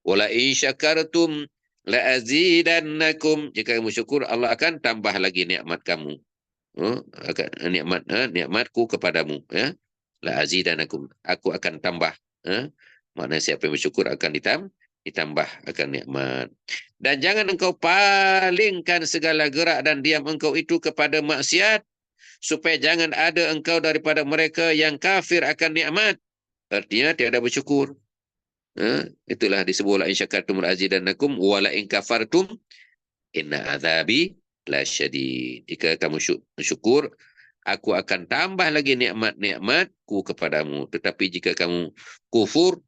S1: wala in syakartum la azidannakum, jika kamu syukur Allah akan tambah lagi nikmat kamu, nikmatku kepadamu, la azidannakum, aku akan tambah. Maknanya siapa yang bersyukur akan ditambah akan nikmat. Dan jangan engkau palingkan segala gerak dan diam engkau itu kepada maksiat, supaya jangan ada engkau daripada mereka yang kafir akan nikmat. Artinya tiada bersyukur. Itulah disebut la in syakartum la azidannakum wa la in kafartum inna azabi lasyadid. Jika kamu syukur, aku akan tambah lagi nikmat-nikmatku kepadamu. Tetapi jika kamu kufur,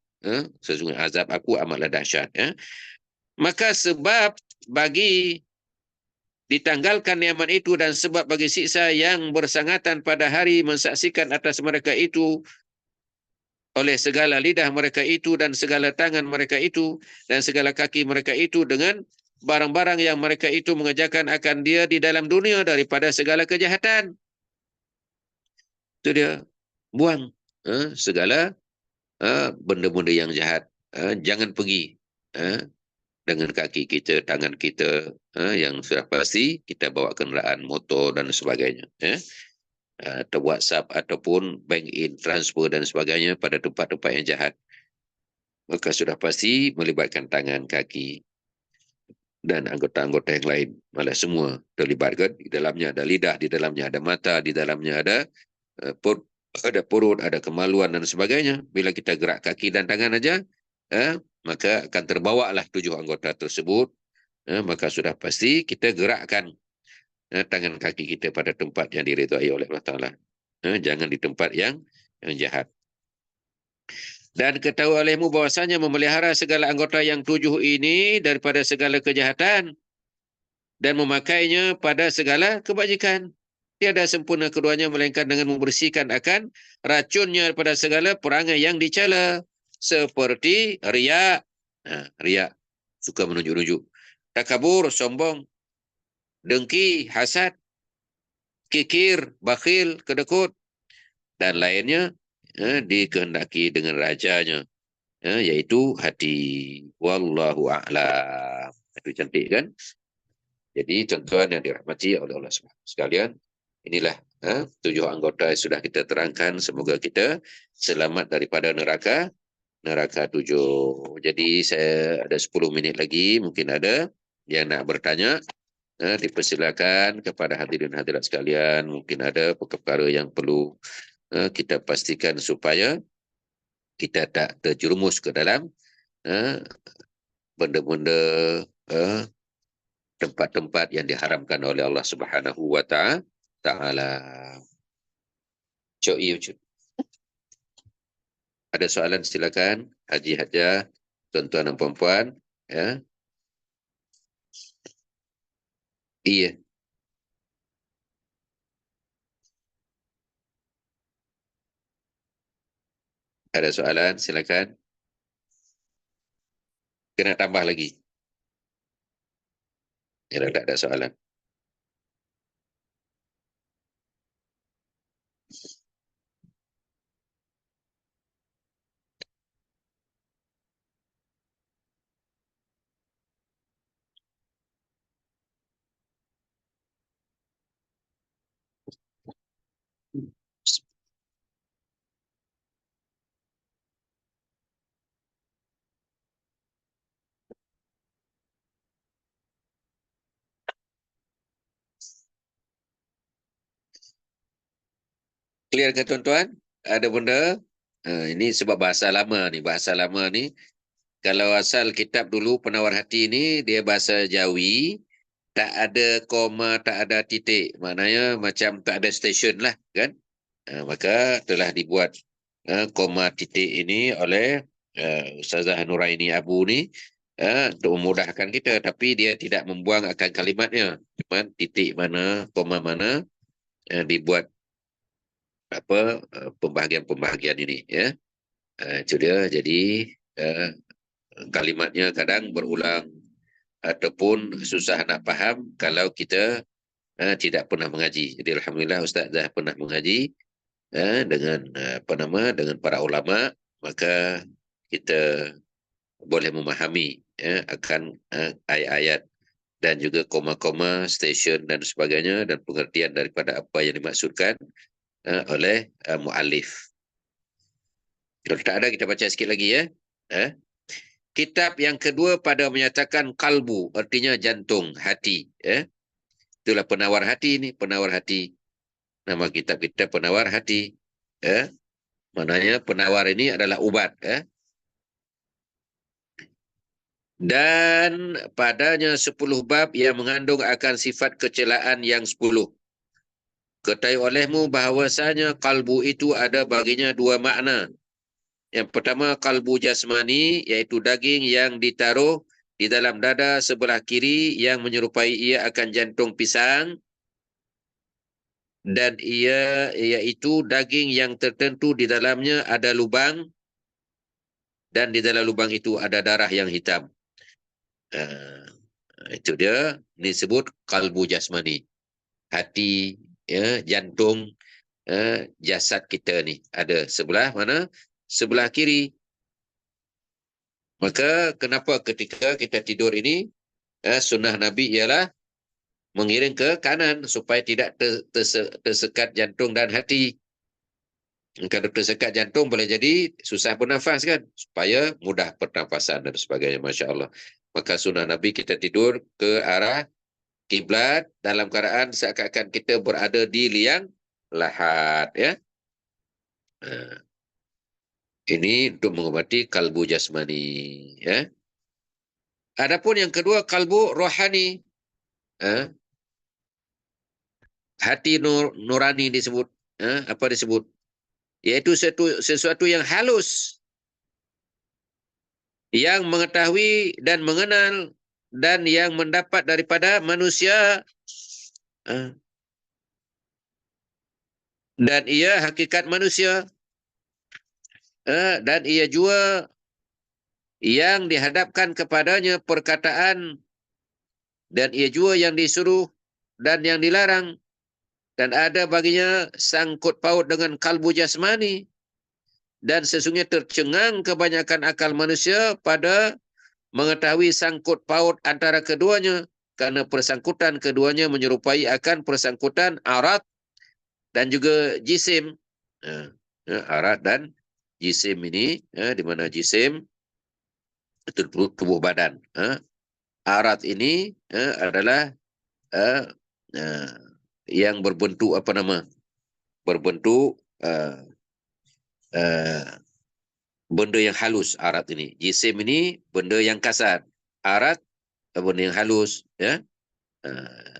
S1: sesungguhnya azab aku amatlah dahsyat. Maka sebab bagi ditanggalkan nikmat itu dan sebab bagi siksa yang bersangatan pada hari mensaksikan atas mereka itu oleh segala lidah mereka itu dan segala tangan mereka itu dan segala kaki mereka itu dengan barang-barang yang mereka itu mengerjakan akan dia di dalam dunia daripada segala kejahatan. Itu dia. Buang segala benda-benda yang jahat. Jangan pergi dengan kaki kita, tangan kita, yang sudah pasti kita bawa kenderaan motor dan sebagainya. Atau WhatsApp ataupun bank in transfer dan sebagainya pada tempat-tempat yang jahat. Maka sudah pasti melibatkan tangan, kaki dan anggota-anggota yang lain. Malah semua terlibatkan. Di dalamnya ada lidah, di dalamnya ada mata, di dalamnya ada perut, ada kemaluan dan sebagainya. Bila kita gerak kaki dan tangan aja, maka akan terbawa lah 7 anggota tersebut. Maka sudah pasti kita gerakkan tangan kaki kita pada tempat yang diridhai oleh Allah Ta'ala. Jangan di tempat yang jahat. Dan ketahui olehmu bahwasanya memelihara segala anggota yang 7 ini daripada segala kejahatan dan memakainya pada segala kebajikan. Tiada sempurna keduanya melainkan dengan membersihkan akan racunnya daripada segala perangai yang dicela. Seperti riak. Riak. Suka menunjuk-nunjuk. Takabur, sombong. Dengki, hasad. Kikir, bakhil, kedekut. Dan lainnya dikehendaki dengan rajanya. Yaitu hati. Wallahu a'lam. Itu cantik kan? Jadi tuan-tuan yang dirahmati oleh Allah sekalian, inilah 7 anggota yang sudah kita terangkan. Semoga kita selamat daripada neraka 7. Jadi saya ada 10 minit lagi, mungkin ada yang nak bertanya. Dipersilakan kepada hadirin hadirat sekalian. Mungkin ada perkara yang perlu kita pastikan supaya kita tak terjerumus ke dalam benda-benda tempat-tempat yang diharamkan oleh Allah Subhanahu wa Ta'ala. Cok iyo, Cok. Ada soalan silakan, Haji Hajah, tuan-tuan dan puan-puan. Ya. Iya. Ada soalan silakan. Kena tambah lagi. Ya, tak ada soalan. Clear ke tuan-tuan? Ada benda? Ini sebab bahasa lama ni. Bahasa lama ni, kalau asal kitab dulu Penawar Hati ni, dia bahasa Jawi, tak ada koma, tak ada titik. Maknanya macam tak ada stesen lah, kan? Maka telah dibuat koma titik ini oleh Ustazah Nuraini Abu ni untuk memudahkan kita. Tapi dia tidak membuang akan kalimatnya. Cuma titik mana, koma mana dibuat pembahagian-pembahagian ini. Ya. Itu dia. Jadi kalimatnya kadang berulang ataupun susah nak faham kalau kita tidak pernah mengaji. Jadi alhamdulillah Ustaz dah pernah mengaji dengan dengan para ulama, maka kita boleh memahami akan ayat-ayat dan juga koma-koma, stesen dan sebagainya dan pengertian daripada apa yang dimaksudkan oleh muallif. Kalau tak ada kita baca sikit lagi ya. Kitab yang kedua pada menyatakan kalbu, artinya jantung, hati. Itulah Penawar Hati ni, Penawar Hati. Nama kitab kita Penawar Hati. Maknanya penawar ini adalah ubat. Dan padanya 10 bab yang mengandung akan sifat kecelaan yang 10. ketahui olehmu bahawasanya kalbu itu ada baginya dua makna. Yang pertama kalbu jasmani, iaitu daging yang ditaruh di dalam dada sebelah kiri yang menyerupai ia akan jantung pisang, dan ia iaitu daging yang tertentu di dalamnya ada lubang, dan di dalam lubang itu ada darah yang hitam. Uh, itu dia disebut kalbu jasmani. Hati, ya, jantung, jasad kita ni ada sebelah mana? Sebelah kiri. Maka kenapa ketika kita tidur ini, sunnah Nabi ialah mengiring ke kanan supaya tidak tersekat jantung dan hati. Kalau tersekat jantung boleh jadi susah bernafas kan, supaya mudah pernafasan dan sebagainya. Masya Allah. Maka sunnah Nabi kita tidur ke arah kiblat dalam keadaan seakan-akan kita berada di liang lahat, ya. Ini untuk mengobati kalbu jasmani, ya. Adapun yang kedua kalbu rohani, hati nurani disebut, apa disebut? Yaitu sesuatu yang halus, yang mengetahui dan mengenal dan yang mendapat daripada manusia, dan ia hakikat manusia, dan ia juga yang dihadapkan kepadanya perkataan, dan ia juga yang disuruh dan yang dilarang, dan ada baginya sangkut paut dengan kalbu jasmani, dan sesungguhnya tercengang kebanyakan akal manusia pada mengetahui sangkut paut antara keduanya, karena persangkutan keduanya menyerupai akan persangkutan arat dan juga jisim. Arat dan jisim ini, di mana jisim itu tubuh badan. Arat ini adalah yang berbentuk apa nama? Berbentuk benda yang halus. Arat ini. Jisim ini benda yang kasar. Arat benda yang halus, ya.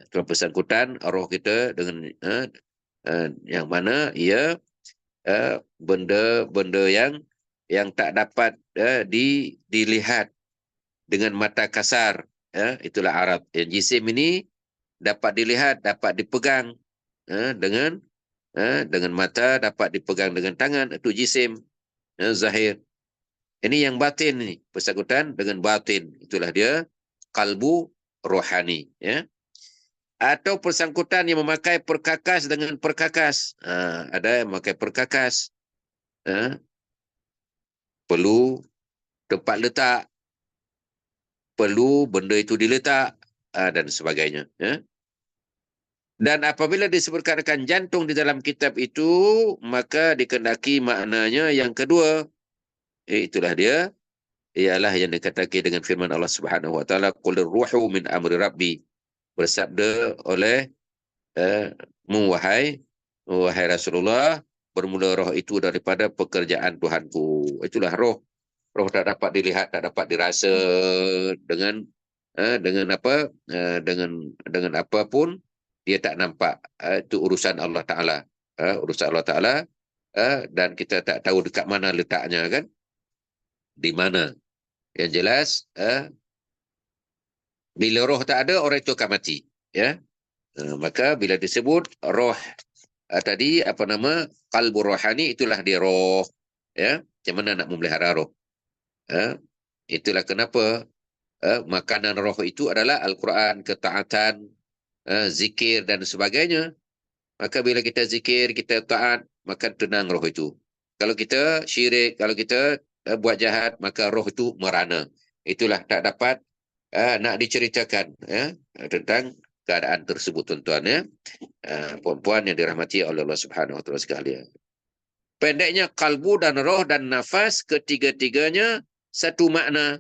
S1: Itu persangkutan roh kita dengan yang mana ia benda-benda yang tak dapat dilihat dengan mata kasar, ya, itulah arat. Yang jisim ini dapat dilihat, dapat dipegang dengan mata, dapat dipegang dengan tangan, itu jisim, zahir. Ini yang batin ini, persangkutan dengan batin, itulah dia kalbu rohani, ya. Atau persangkutan yang memakai perkakas dengan perkakas. Ada yang memakai perkakas, perlu tempat letak, perlu benda itu diletak, dan sebagainya, ya. Dan apabila disebutkan jantung di dalam kitab itu, maka dikendaki maknanya yang kedua. Itulah dia, ialah yang dikatakan dengan firman Allah Subhanahu wa taala, qul ruhu min amri rabbi, bersabda oleh wahai Rasulullah, bermula roh itu daripada pekerjaan Tuhanku. Itulah roh. Roh tak dapat dilihat, tak dapat dirasa dengan apa, dengan apapun, dia tak nampak. Itu urusan Allah Taala, urusan Allah Taala, dan kita tak tahu dekat mana letaknya, kan, di mana. Yang jelas, bila roh tak ada, orang itu akan mati, ya. Maka bila disebut roh tadi, apa nama, kalbu rohani, itulah dia roh, ya. Macam mana nak memelihara roh? Itulah kenapa makanan roh itu adalah Al-Quran, ketaatan, zikir dan sebagainya. Maka bila kita zikir, kita taat, maka tenang roh itu. Kalau kita syirik, kalau kita buat jahat, maka roh itu merana. Itulah tak dapat nak diceritakan, ya, tentang keadaan tersebut, tuan-tuan, ya. Puan-puan yang dirahmati oleh Allah Subhanahu wa taala sekalian. Pendeknya, kalbu dan roh dan nafas, ketiga-tiganya satu makna,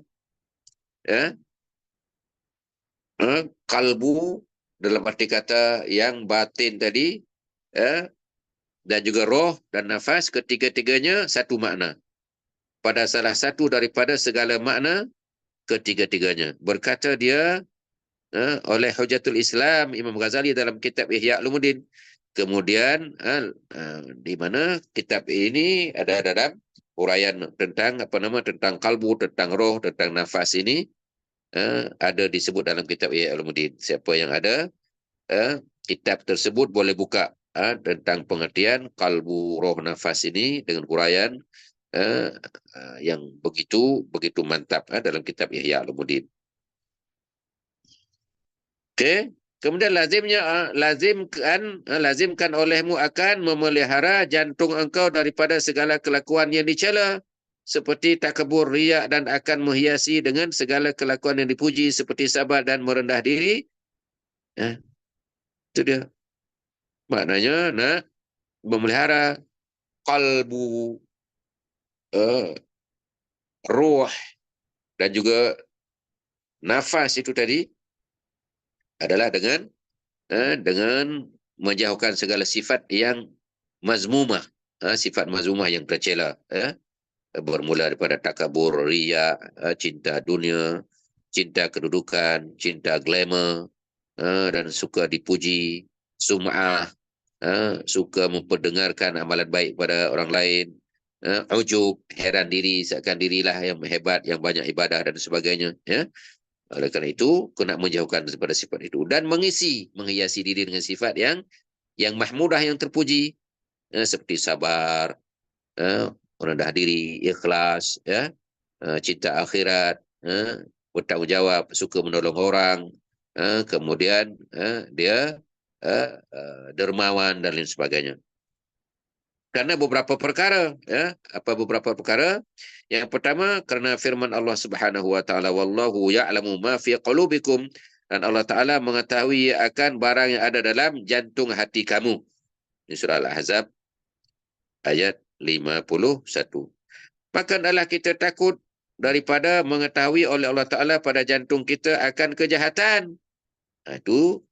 S1: ya. Kalbu dalam arti kata yang batin tadi, ya, dan juga roh dan nafas, ketiga-tiganya satu makna. Pada salah satu daripada segala makna ketiga-tiganya. Berkata dia oleh Hujatul Islam Imam Ghazali dalam kitab Ihya Ulumuddin, Kemudian di mana kitab ini ada dalam uraian tentang tentang kalbu, tentang roh, tentang nafas ini ada disebut dalam kitab Ihya Ulumuddin. Siapa yang ada kitab tersebut boleh buka tentang pengertian kalbu, roh, nafas ini dengan uraian yang begitu begitu mantap dalam kitab Ihya Ulumuddin. Okey. Kemudian lazimkan olehmu akan memelihara jantung engkau daripada segala kelakuan yang dicela seperti takabur, riak, dan akan menghiasi dengan segala kelakuan yang dipuji seperti sabar dan merendah diri. Itu dia. Maknanya nak memelihara kalbu, ruh, dan juga nafas itu tadi adalah dengan menjauhkan segala sifat yang mazmumah, sifat mazmumah yang tercela, bermula daripada takabur, riya, cinta dunia, cinta kedudukan, cinta glamour, dan suka dipuji, sum'ah, suka memperdengarkan amalan baik pada orang lain, ujub, heran diri, seakan dirilah yang hebat, yang banyak ibadah dan sebagainya. Ya. Oleh kerana itu, kena menjauhkan daripada sifat itu dan menghiasi diri dengan sifat yang mahmudah, yang terpuji, seperti sabar, rendah diri, ikhlas, cinta akhirat, bertanggungjawab, suka menolong orang, kemudian dia dermawan dan lain sebagainya. Karena beberapa perkara, beberapa perkara. Yang pertama, kerana firman Allah Subhanahu wa taala, wallahu ya'lamu ma fi qulubikum, dan Allah Taala mengetahui akan barang yang ada dalam jantung hati kamu. Ini surah Al-Ahzab ayat 51. Maka adalah kita takut daripada mengetahui oleh Allah Taala pada jantung kita akan kejahatan. Itu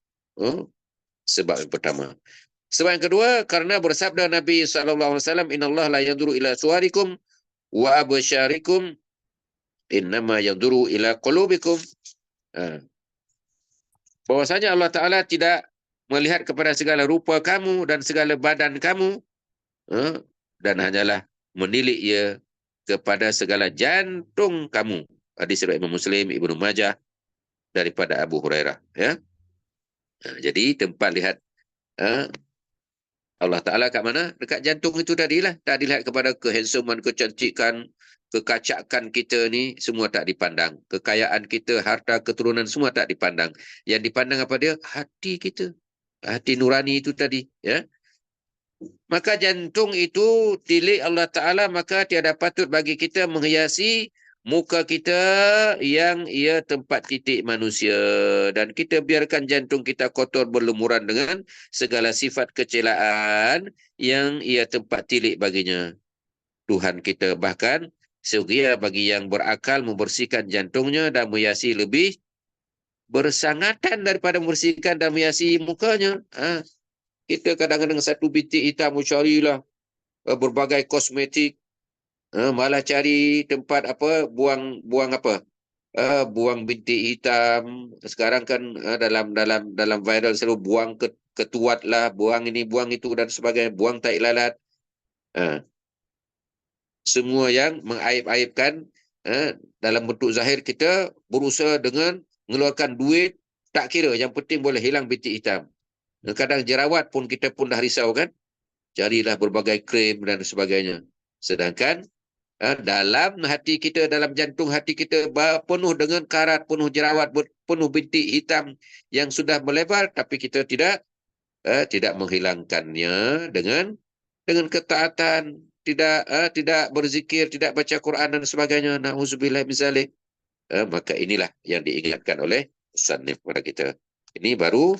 S1: sebab yang pertama. Sebab yang kedua, karena bersabda Nabi SAW, Innallaha la yanduru ila suwarikum wa absyarikum, innama yanduru ila qulubikum. Bahwasanya Allah Ta'ala tidak melihat kepada segala rupa kamu dan segala badan kamu, dan hanyalah menilik ia kepada segala jantung kamu. Hadis riwayat Imam Muslim, Ibnu Majah, daripada Abu Hurairah. Ya. Jadi tempat lihat Allah Ta'ala kat mana? Dekat jantung itu tadilah. Tak dilihat kepada kehansoman, kecantikan, kekacakan kita ni, semua tak dipandang. Kekayaan kita, harta, keturunan, semua tak dipandang. Yang dipandang apa dia? Hati kita. Hati nurani itu tadi. Ya. Maka jantung itu tilik Allah Ta'ala, maka tiada patut bagi kita menghiasi muka kita yang ia tempat titik manusia. Dan kita biarkan jantung kita kotor berlumuran dengan segala sifat kecelaan yang ia tempat tilik baginya. Tuhan kita bahkan sedia bagi yang berakal membersihkan jantungnya dan menghiasi lebih bersangatan daripada membersihkan dan menghiasi mukanya. Kita kadang-kadang satu bintik hitam carilah berbagai kosmetik, malah cari tempat buang buang bintik hitam. Sekarang kan dalam viral selalu buang ketuat lah, buang ini, buang itu dan sebagainya, buang tai lalat. Semua yang mengaib-aibkan dalam bentuk zahir kita berusaha dengan mengeluarkan duit, tak kira, yang penting boleh hilang bintik hitam. Kadang jerawat pun kita pun dah risau kan. Carilah berbagai krim dan sebagainya. Sedangkan dalam hati kita, dalam jantung hati kita penuh dengan karat, penuh jerawat, penuh bintik hitam yang sudah melebar, tapi kita tidak menghilangkannya dengan ketaatan, tidak berzikir, tidak baca Quran dan sebagainya. Na'udzubillah min zalik. Maka inilah yang diingatkan oleh musannif kepada kita. Ini baru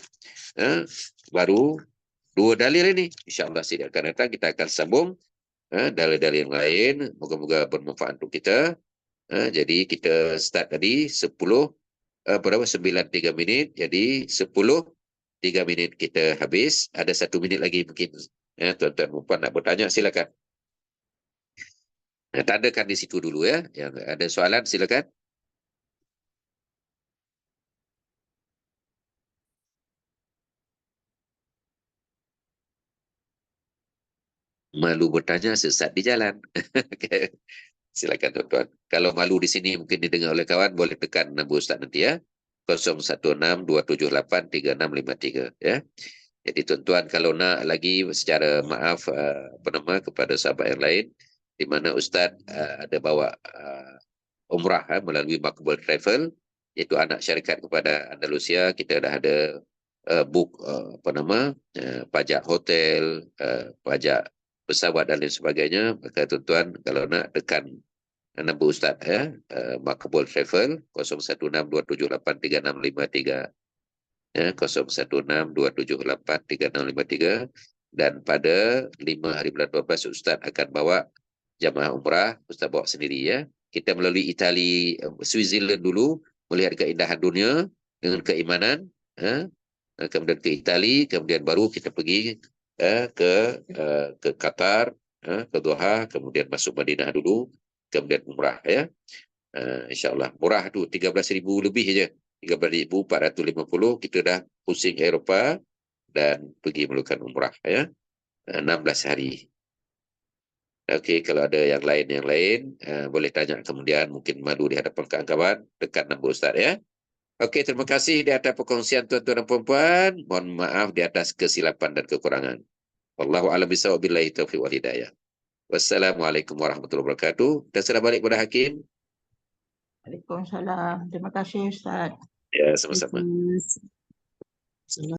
S1: dua dalil ini. InsyaAllah sidang akan datang kita akan sambung dalil-dalil yang lain. Moga-moga bermanfaat untuk kita. Jadi kita start tadi 9:03 minit. Jadi 10:03 minit kita habis. Ada 1 minit lagi mungkin. Tuan-tuan dan puan nak bertanya, silakan. Tandakan di situ dulu ya. Yang ada soalan silakan. Malu bertanya sesat di jalan. Silakan tuan-tuan. Kalau malu di sini mungkin didengar oleh kawan, boleh tekan nombor Ustaz nanti ya. 0162783653 ya. Jadi tuan-tuan kalau nak lagi secara maaf apa nama kepada sahabat yang lain, di mana Ustaz ada bawa umrah melalui Makbul Travel, iaitu anak syarikat kepada Andalusia. Kita dah ada book apa nama pajak hotel, pajak pesawat dan lain sebagainya. Maka tuan-tuan kalau nak tekan nombor Ustaz ya, Makbul Travel 0162783653 ya, 0162783653, dan pada 5 hari bulan 12 Ustaz akan bawa jamaah umrah. Ustaz bawa sendiri ya. Kita melalui Itali, Switzerland dulu, melihat keindahan dunia dengan keimanan, kemudian ke Itali, kemudian baru kita pergi ke Qatar, ke Doha, kemudian masuk Madinah dulu, kemudian umrah ya. InsyaAllah murah tu 13,000 lebih je, 13,450 kita dah pusing Eropah dan pergi melakukan umrah ya. 16 hari. Okey, kalau ada yang lain boleh tanya kemudian, mungkin malu di hadapan kawan-kawan, tekan nombor Ustaz ya. Okey, terima kasih di atas perkongsian tuan-tuan dan puan-puan. Mohon maaf di atas kesilapan dan kekurangan. Wallahu a'lam bishawab, billahi taufiq wal hidayah. Wassalamualaikum warahmatullahi wabarakatuh. Dan sudah balik kepada Hakim.
S2: Waalaikumsalam. Terima kasih Ustaz.
S1: Ya, sama-sama.
S2: Terima kasih.